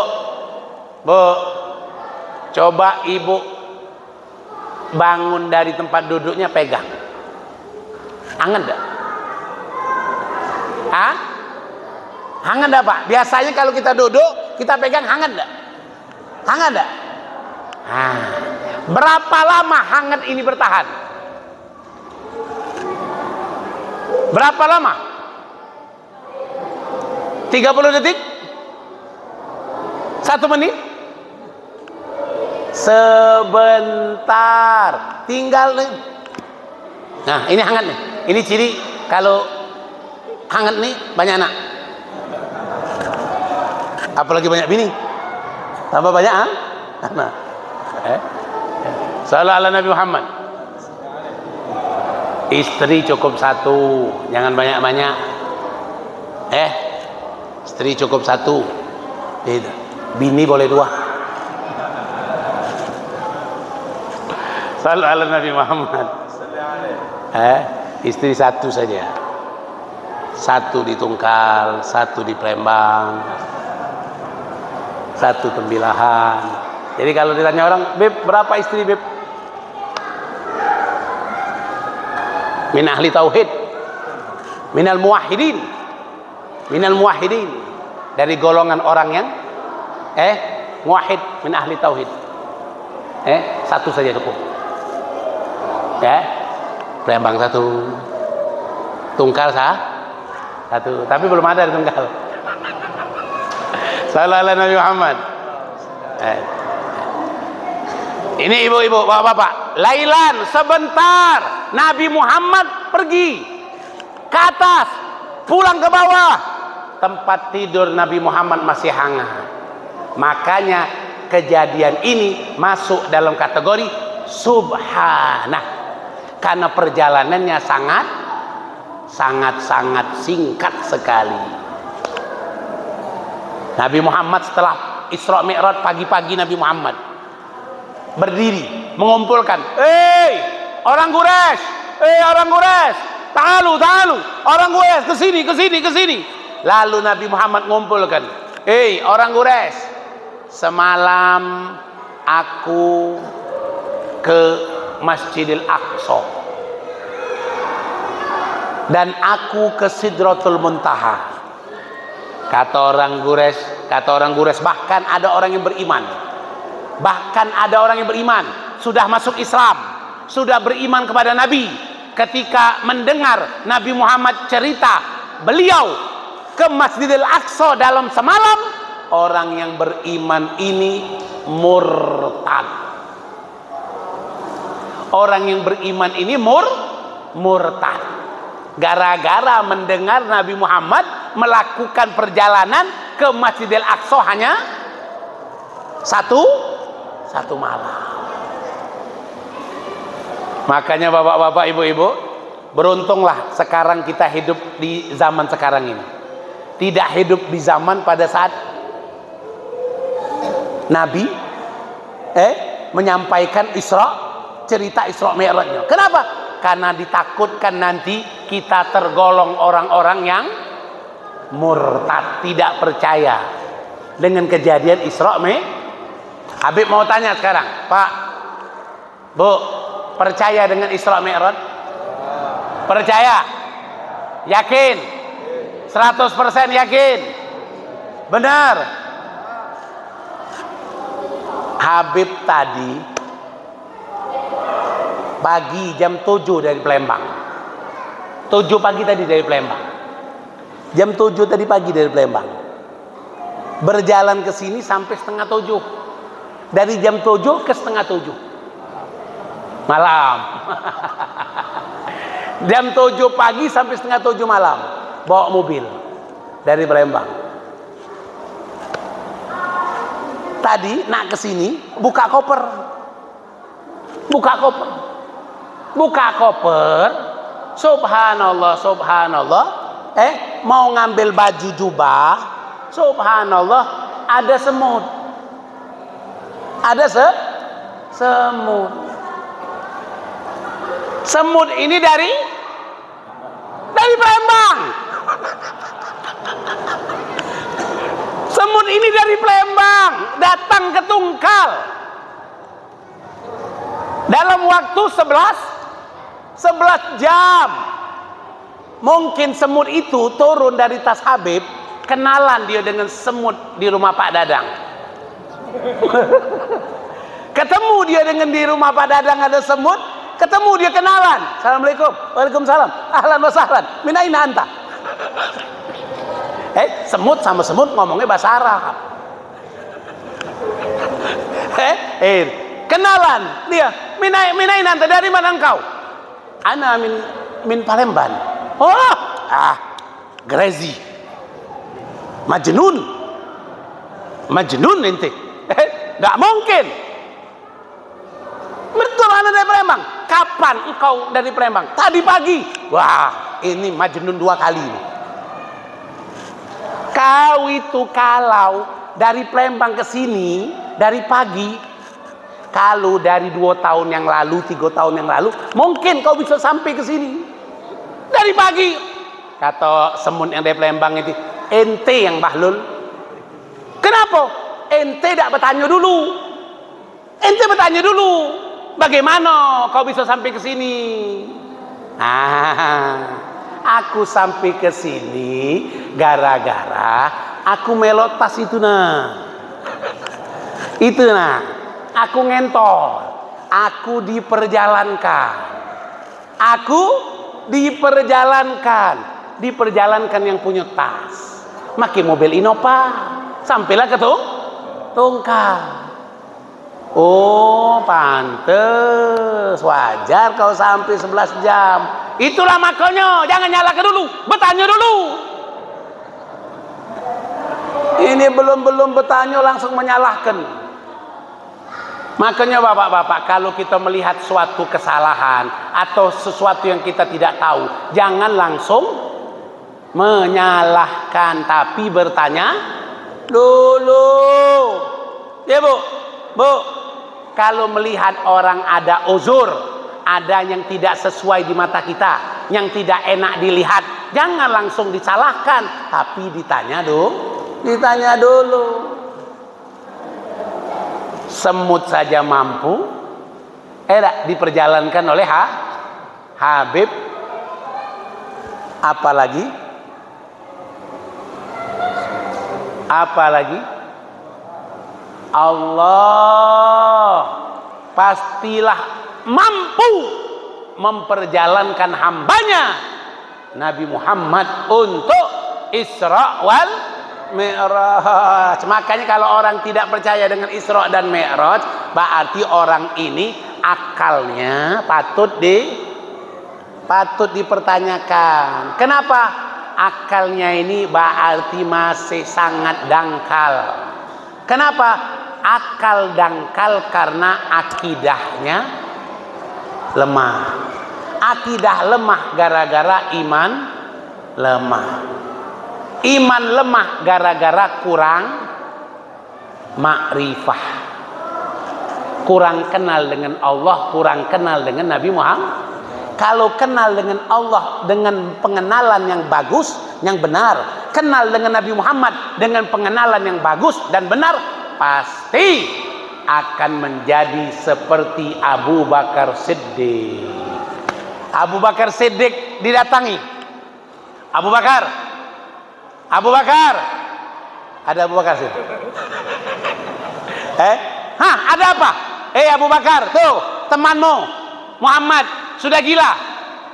A: coba ibu bangun dari tempat duduknya, pegang, hangat enggak? Hangat enggak Pak? Biasanya kalau kita duduk, kita pegang, hangat enggak? Hangat enggak? Berapa lama hangat ini bertahan? Berapa lama? 30 detik? 1 menit? Sebentar, tinggal nih. Nah, ini hangat nih. Ini ciri kalau hangat nih banyak anak. Apalagi banyak bini. Tambah banyak anak. Salam ala Nabi Muhammad. Istri cukup satu, jangan banyak-banyak. Istri cukup satu. Bini boleh dua. Salam ala Nabi Muhammad. Istri satu saja. Satu di Tungkal, satu di Palembang, satu Tembilahan. Jadi kalau ditanya orang, Beb, berapa istri, Beb? Min ahli tauhid, minal muwahhidin, minal muwahhidin, dari golongan orang yang muwahhid, min ahli tauhid. Satu saja cukup. Palembang satu, Tungkal satu, tapi belum ada di Tungkal. Sallallahu alaihi Nabi Muhammad. Ini ibu-ibu, bapak-bapak, lailan sebentar Nabi Muhammad pergi ke atas, pulang ke bawah. Tempat tidur Nabi Muhammad masih hangat. Makanya kejadian ini masuk dalam kategori subhanah, karena perjalanannya sangat singkat sekali. Nabi Muhammad setelah Isra Mi'raj, pagi-pagi Nabi Muhammad berdiri mengumpulkan, orang Quraisy, orang Quraisy, ta'alu, orang Quraisy, kesini. Lalu Nabi Muhammad mengumpulkan, orang Quraisy, semalam aku ke Masjidil Aqsa dan aku ke Sidratul Muntaha. Kata orang Quraisy, bahkan ada orang yang beriman, sudah masuk Islam, sudah beriman kepada Nabi. Ketika mendengar Nabi Muhammad cerita beliau ke Masjidil Aqsa dalam semalam, orang yang beriman ini murtad. Orang yang beriman ini murtad. Gara-gara mendengar Nabi Muhammad melakukan perjalanan ke Masjidil Aqsa hanya satu malam. Makanya bapak-bapak, ibu-ibu, beruntunglah sekarang kita hidup di zaman sekarang ini. Tidak hidup di zaman pada saat Nabi menyampaikan cerita Isra Mi'rajnya. Kenapa? Karena ditakutkan nanti kita tergolong orang-orang yang murtad, tidak percaya dengan kejadian Isra Mi'raj. Habib mau tanya sekarang, Pak, Bu, percaya dengan Isra Mi'raj? Percaya? Yakin? 100% yakin? Benar? Habib tadi pagi jam 7 dari Palembang. 7 pagi tadi dari Palembang. Jam 7 tadi pagi dari Palembang. Berjalan ke sini sampai setengah 7. Dari jam 7 ke setengah 7 malam. Jam 7 pagi sampai setengah 7 malam bawa mobil dari Palembang. Tadi nak ke sini buka koper, subhanallah, mau ngambil baju jubah, subhanallah, ada semut, semut ini dari Palembang. Semut ini dari Palembang datang ke Tungkal dalam waktu 11 jam. Mungkin semut itu turun dari tas Habib, kenalan dia dengan semut di rumah Pak Dadang. Ketemu dia dengan di rumah Pak Dadang ada semut, ketemu dia kenalan. Assalamualaikum. Waalaikumsalam. Ahlan wa sahlan. Min aina anta? Semut sama semut ngomongnya bahasa Arab. Kenalan dia. Min aina anta? Dari mana engkau? Ana min min Palembang. Oh, Grezi. Majnun ente. Nggak mungkin. Betul Anda dari Palembang. Kapan engkau dari Palembang? Tadi pagi. Wah, ini Majnun 2 kali. Kau itu kalau dari Palembang ke sini dari pagi, kalau dari 2 tahun yang lalu, 3 tahun yang lalu, mungkin kau bisa sampai ke sini dari pagi. Kata semun yang dari Palembang itu, ente yang bahlul. Kenapa? Ente tidak bertanya dulu. Ente bertanya dulu, bagaimana kau bisa sampai ke sini? Aku sampai ke sini gara-gara aku melot tas itu itu aku ngentol, aku diperjalankan yang punya tas, makin mobil Innova, sampailah ke Tongkang. Oh, pantes, wajar kau sampai 11 jam. Itulah makanya jangan nyalakan dulu, bertanya dulu. Ini belum bertanya langsung menyalahkan. Makanya bapak-bapak, kalau kita melihat suatu kesalahan atau sesuatu yang kita tidak tahu, jangan langsung menyalahkan, tapi bertanya dulu. Ya Bu, kalau melihat orang ada uzur, ada yang tidak sesuai di mata kita, yang tidak enak dilihat, jangan langsung disalahkan, tapi ditanya dulu. Semut saja mampu diperjalankan oleh Habib, apalagi Allah pastilah mampu memperjalankan hambanya Nabi Muhammad untuk Isra wal Mi'raj. Makanya kalau orang tidak percaya dengan Isra dan Mi'raj, berarti orang ini akalnya patut dipertanyakan. Kenapa? Akalnya ini berarti masih sangat dangkal. Kenapa? Akal dangkal karena akidahnya lemah. Akidah lemah gara-gara iman lemah. Iman lemah gara-gara kurang makrifah, kurang kenal dengan Allah, kurang kenal dengan Nabi Muhammad. Kalau kenal dengan Allah dengan pengenalan yang bagus, yang benar, kenal dengan Nabi Muhammad dengan pengenalan yang bagus dan benar, pasti akan menjadi seperti Abu Bakar Siddiq. Abu Bakar Siddiq didatangi. Abu Bakar, ada Abu Bakar sih. Ada apa? Abu Bakar, tuh temanmu Muhammad sudah gila.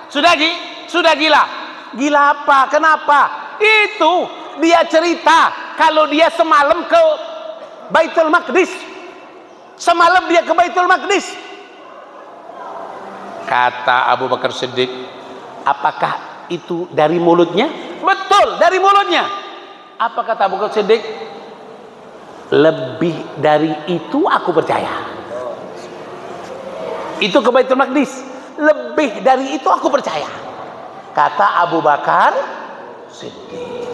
A: Sudah gila. Gila apa? Kenapa? Itu dia cerita kalau dia semalam ke Baitul Maqdis. Semalam dia ke Baitul Maqdis. Kata Abu Bakar Siddiq, apakah itu dari mulutnya? Betul, dari mulutnya. Apa kata Abu Bakar Siddiq? Lebih dari itu aku percaya. Itu ke Baitul Maqdis. Lebih dari itu aku percaya. Kata Abu Bakar Siddiq.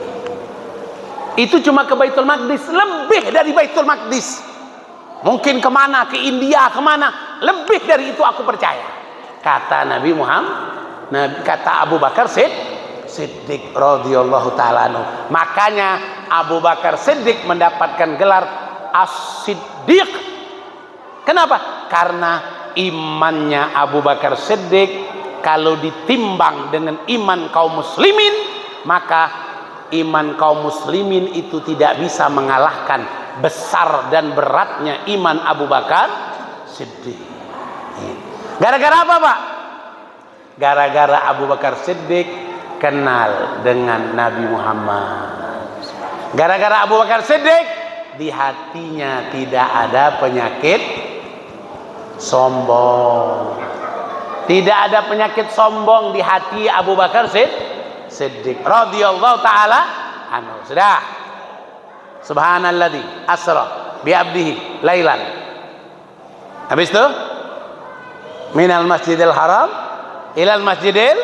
A: Itu cuma ke Baitul Maqdis. Lebih dari Baitul Maqdis. Mungkin kemana? Ke India, kemana? Lebih dari itu aku percaya. Kata Nabi Muhammad, kata Abu Bakar Siddiq radhiyallahu ta'ala anhu. Makanya Abu Bakar Siddiq mendapatkan gelar As-Siddiq. Kenapa? Karena imannya Abu Bakar Siddiq kalau ditimbang dengan iman kaum muslimin, maka iman kaum muslimin itu tidak bisa mengalahkan besar dan beratnya iman Abu Bakar Siddiq. Gara-gara apa, Pak? Gara-gara Abu Bakar Siddiq kenal dengan Nabi Muhammad. Gara-gara Abu Bakar Siddiq di hatinya tidak ada penyakit sombong, Tidak ada penyakit sombong di hati Abu Bakar Siddiq radhiyallahu taala anhu. Sudah. Subhanalladzi asra bi 'abdihi lailan. Habis itu minal masjidil haram ilal masjidil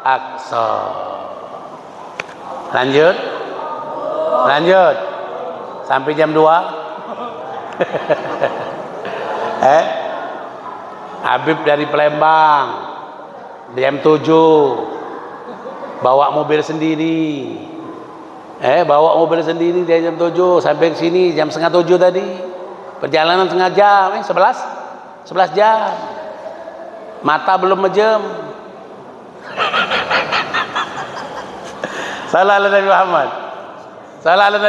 A: aqsa. Lanjut. Sampai jam 2. Habib dari Palembang jam 7 bawa mobil sendiri. Bawa mobil sendiri dari jam 7 sampai ke sini jam setengah 7 tadi. Perjalanan setengah jam, 11 jam. Mata belum mejam. Salah ala Nabi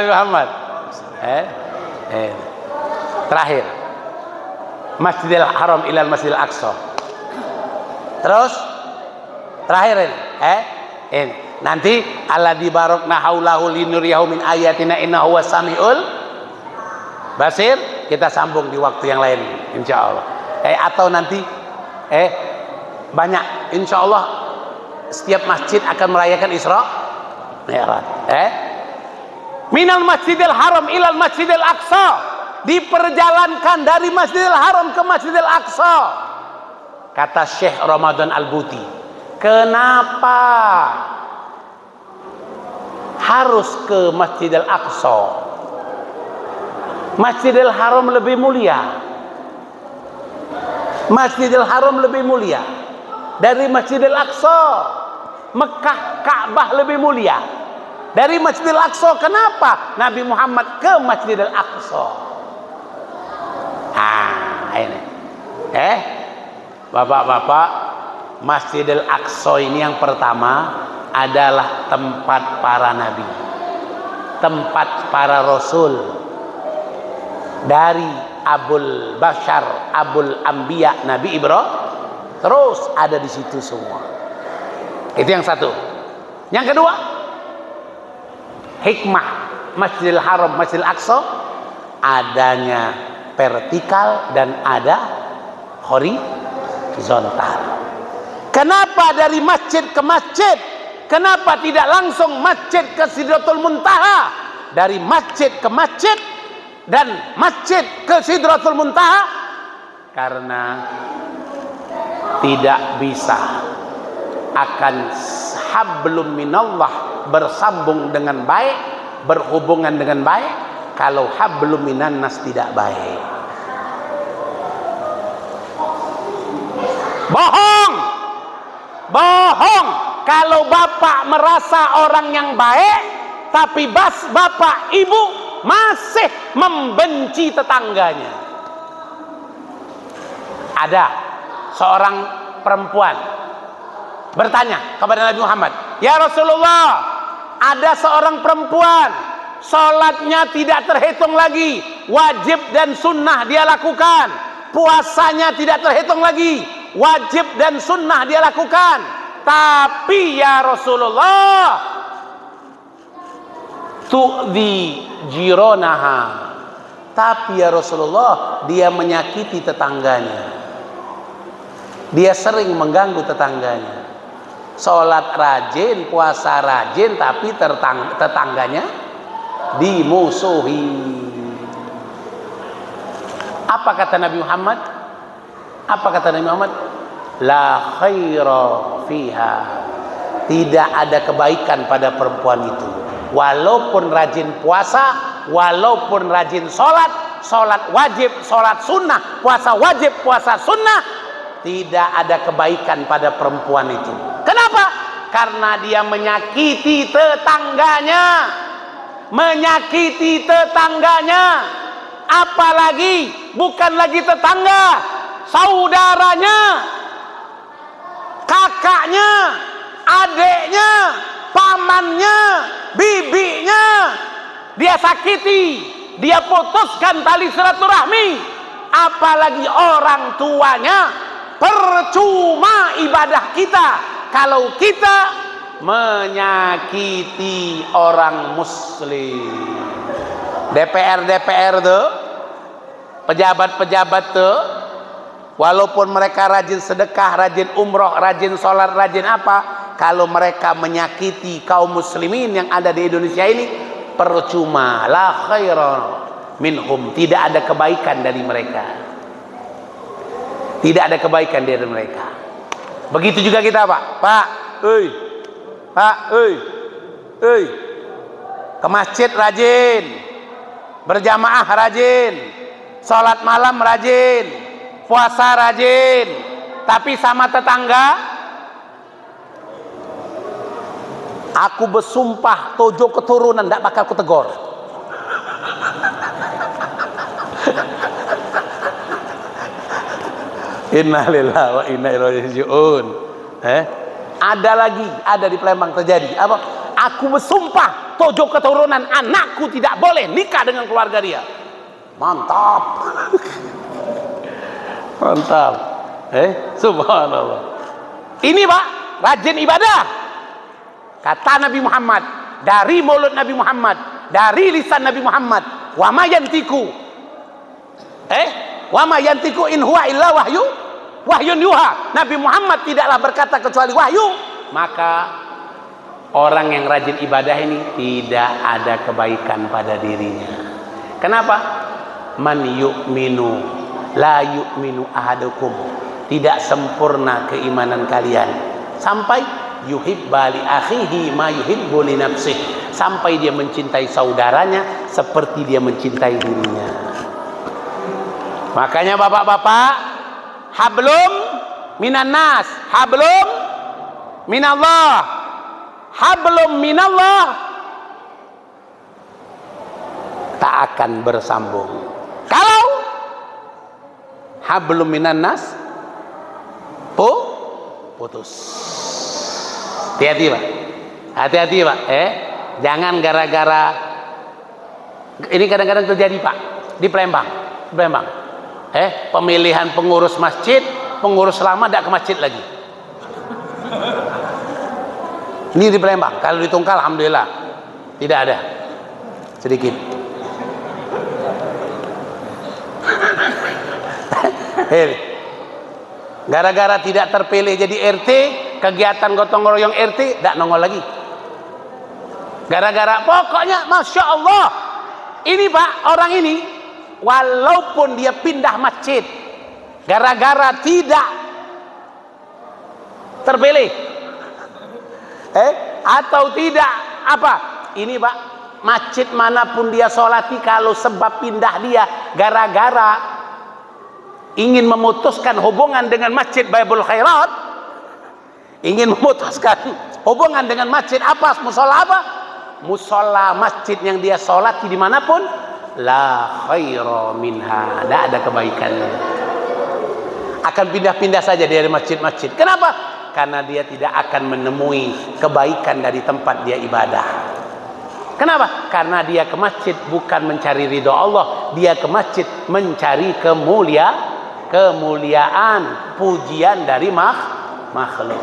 A: Muhammad. Terakhir. Masjidil Haram ilal Masjidil Aqsa. Terus terakhir ini. Nanti alladzi barakna haulahu linuriyahu min ayatina innahu was-samiul basir. Kita sambung di waktu yang lain insyaallah. Atau nanti banyak insyaallah setiap masjid akan merayakan Isra Mi'raj. Minal Masjidil Haram ilal Masjidil Aqsa, diperjalankan dari Masjidil Haram ke Masjidil Aqsa. Kata Syekh Ramadan Al-Buti, kenapa harus ke Masjidil Aqsa? Masjidil Haram lebih mulia. Masjidil Haram lebih mulia dari Masjidil Aqsa. Mekah Ka'bah lebih mulia dari Masjidil Aqsa. Kenapa Nabi Muhammad ke Masjidil Aqsa? Ini Bapak-bapak, Masjidil Aqsa ini yang pertama adalah tempat para nabi, tempat para rasul, dari Abul Bashar, Abul Anbiya, Nabi Ibrahim, terus ada di situ semua. Itu yang satu. Yang kedua, hikmah Masjidil Haram, Masjidil Aqsa, adanya vertikal dan ada horizontal. Kenapa dari masjid ke masjid? Kenapa tidak langsung masjid ke Sidratul Muntaha? Dari masjid ke masjid dan masjid ke Sidratul Muntaha karena tidak bisa akan hablum minallah bersambung dengan baik, berhubungan dengan baik, kalau hablum minan nas tidak baik. Bohong kalau bapak merasa orang yang baik tapi bapak ibu masih membenci tetangganya. Ada seorang perempuan bertanya kepada Nabi Muhammad, "Ya Rasulullah, ada seorang perempuan sholatnya tidak terhitung lagi, wajib dan sunnah dia lakukan, puasanya tidak terhitung lagi, wajib dan sunnah dia lakukan, tapi ya Rasulullah tu'dhi jironaha, tapi ya Rasulullah dia menyakiti tetangganya, dia sering mengganggu tetangganya. Sholat rajin, puasa rajin, tapi tetangganya dimusuhi." Apa kata Nabi Muhammad? La khaira fiha, tidak ada kebaikan pada perempuan itu. Walaupun rajin puasa, walaupun rajin sholat wajib, sholat sunnah, puasa wajib, puasa sunnah, tidak ada kebaikan pada perempuan itu. Kenapa? Karena dia menyakiti tetangganya. Menyakiti tetangganya. Apalagi bukan lagi tetangga, saudaranya, kakaknya, adiknya, pamannya, bibinya, dia sakiti, dia putuskan tali silaturahmi, apalagi orang tuanya. Percuma ibadah kita kalau kita menyakiti orang muslim. DPR tuh, pejabat-pejabat tuh, Walaupun mereka rajin sedekah, rajin umroh, rajin sholat, rajin apa, kalau mereka menyakiti kaum muslimin yang ada di Indonesia ini, percuma. La khaira minhum, tidak ada kebaikan dari mereka. Tidak ada kebaikan dari mereka. Begitu juga kita, Pak. Pak, ke masjid rajin, berjamaah rajin, sholat malam rajin, puasa rajin, tapi sama tetangga, aku bersumpah tojo keturunan tidak bakal kutegor. Innalillahi wa inna ilaihi raji'un. Ada di Palembang terjadi apa? Aku bersumpah tojo keturunan, anakku tidak boleh nikah dengan keluarga dia. Mantap. Mantap. Subhanallah. Ini Pak, rajin ibadah. Kata Nabi Muhammad, dari mulut Nabi Muhammad, dari lisan Nabi Muhammad, wa ma yantiku in huwa illa wahyun yuha. Nabi Muhammad tidaklah berkata kecuali wahyu. Maka orang yang rajin ibadah ini tidak ada kebaikan pada dirinya. Kenapa? Man yu'minu la yu'minu ahadukum, tidak sempurna keimanan kalian sampai yuhibba li akhihi ma yuhibbu li nafsihi, sampai dia mencintai saudaranya seperti dia mencintai dirinya. Makanya bapak-bapak, hablum minan nas, hablum minallah, hablum minallah, tak akan bersambung. Kalau hablum minan nas putus. Hati-hati Pak, hati-hati Pak. Jangan gara-gara ini kadang-kadang terjadi Pak di Palembang. Pemilihan pengurus masjid, pengurus lama tidak ke masjid lagi. Ini di Palembang. Kalau di Tungkal alhamdulillah tidak ada, sedikit. Gara-gara tidak terpilih jadi RT, kegiatan gotong royong RT tidak nongol lagi. Gara-gara pokoknya Masya Allah, ini Pak, orang ini walaupun dia pindah masjid gara-gara tidak terpilih atau tidak apa, ini Pak, masjid manapun dia sholati, kalau sebab pindah dia gara-gara ingin memutuskan hubungan dengan masjid Baibul Khairat, ingin memutuskan hubungan dengan masjid apa, musola apa, musola masjid yang dia sholati dimanapun, la khaira minha, tidak ada kebaikannya. Akan pindah-pindah saja dari masjid-masjid. Kenapa? Karena dia tidak akan menemui kebaikan dari tempat dia ibadah. Kenapa? Karena dia ke masjid bukan mencari ridho Allah, dia ke masjid mencari kemuliaan, pujian dari makhluk.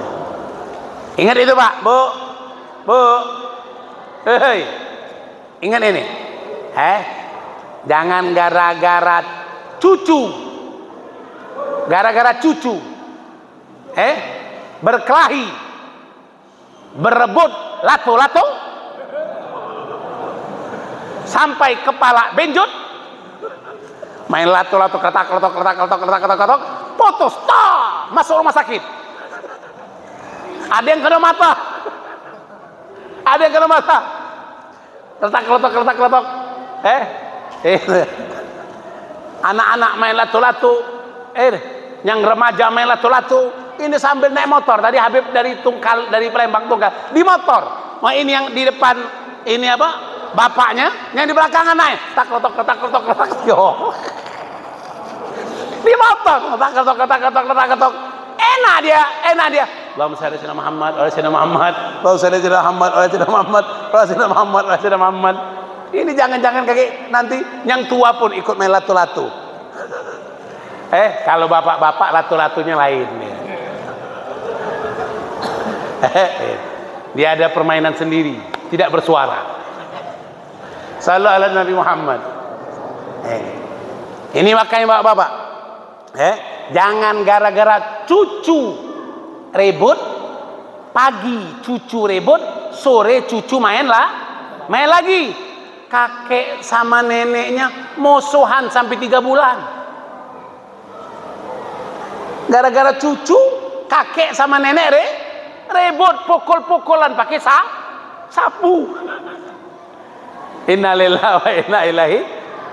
A: Ingat itu Pak, Bu. Ingat ini. Jangan gara-gara cucu, berkelahi, berebut lato-lato, sampai kepala benjut, main lato-lato, ketak, putus, masuk rumah sakit. Ada yang kena mata, ketak. Anak-anak main lato-lato, yang remaja main lato-lato, ini sambil naik motor. Tadi Habib dari Palembang Tungkal di motor. Wah, ini yang di depan ini apa? Bapaknya, yang di belakang naik, ketak. Di motor, ketak. Enak dia. Allahumma shalli ala Muhammad, wa ala sayyidina Muhammad, wa ala sayyidina Muhammad. Ini jangan-jangan kakek nanti yang tua pun ikut main lato-lato. Kalau bapak-bapak lato-latonya lain. Dia ada permainan sendiri, tidak bersuara. Sallallahu alaihi Nabi Muhammad. Ini makanya bapak-bapak, Jangan gara-gara cucu ribut, pagi cucu ribut, sore cucu main lagi. Kakek sama neneknya musuhan sampai 3 bulan. Gara-gara cucu, kakek sama nenek ribut, pukul-pukulan pakai sapu. Innalillahi wa inna ilaihi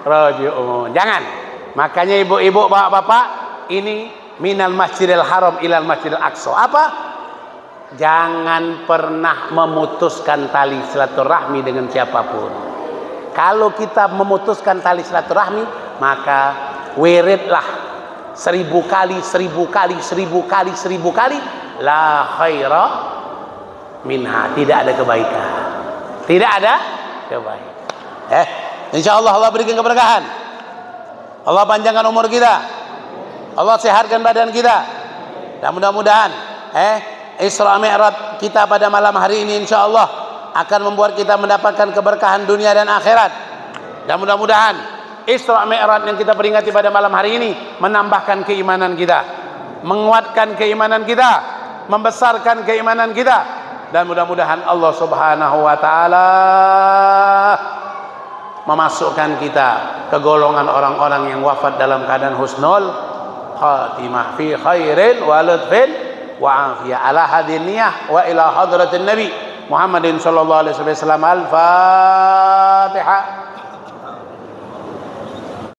A: raji'un. Jangan. Makanya ibu-ibu, bapak-bapak, ini minal masjidil haram ilal masjidil aqsa. Apa? Jangan pernah memutuskan tali silaturahmi dengan siapapun. Kalau kita memutuskan tali silaturahmi, maka wiridlah 1000 kali, 1000 kali, 1000 kali, 1000 kali, la khaira minha, tidak ada kebaikan. Tidak ada kebaikan. Insyaallah Allah berikan keberkahan. Allah panjangkan umur kita. Allah sehatkan badan kita. Dan mudah-mudahan Isra Mi'raj kita pada malam hari ini insyaallah akan membuat kita mendapatkan keberkahan dunia dan akhirat. Dan mudah-mudahan Isra Mi'raj yang kita peringati pada malam hari ini menambahkan keimanan kita, menguatkan keimanan kita, membesarkan keimanan kita, dan mudah-mudahan Allah Subhanahu wa taala memasukkan kita ke golongan orang-orang yang wafat dalam keadaan husnul khatimah fi khairin wa lutfin wa afiyah. Ala hadhihi niyah wa ila hadratin nabi Muhammadin sallallahu alaihi wasallam. Al-Fatihah.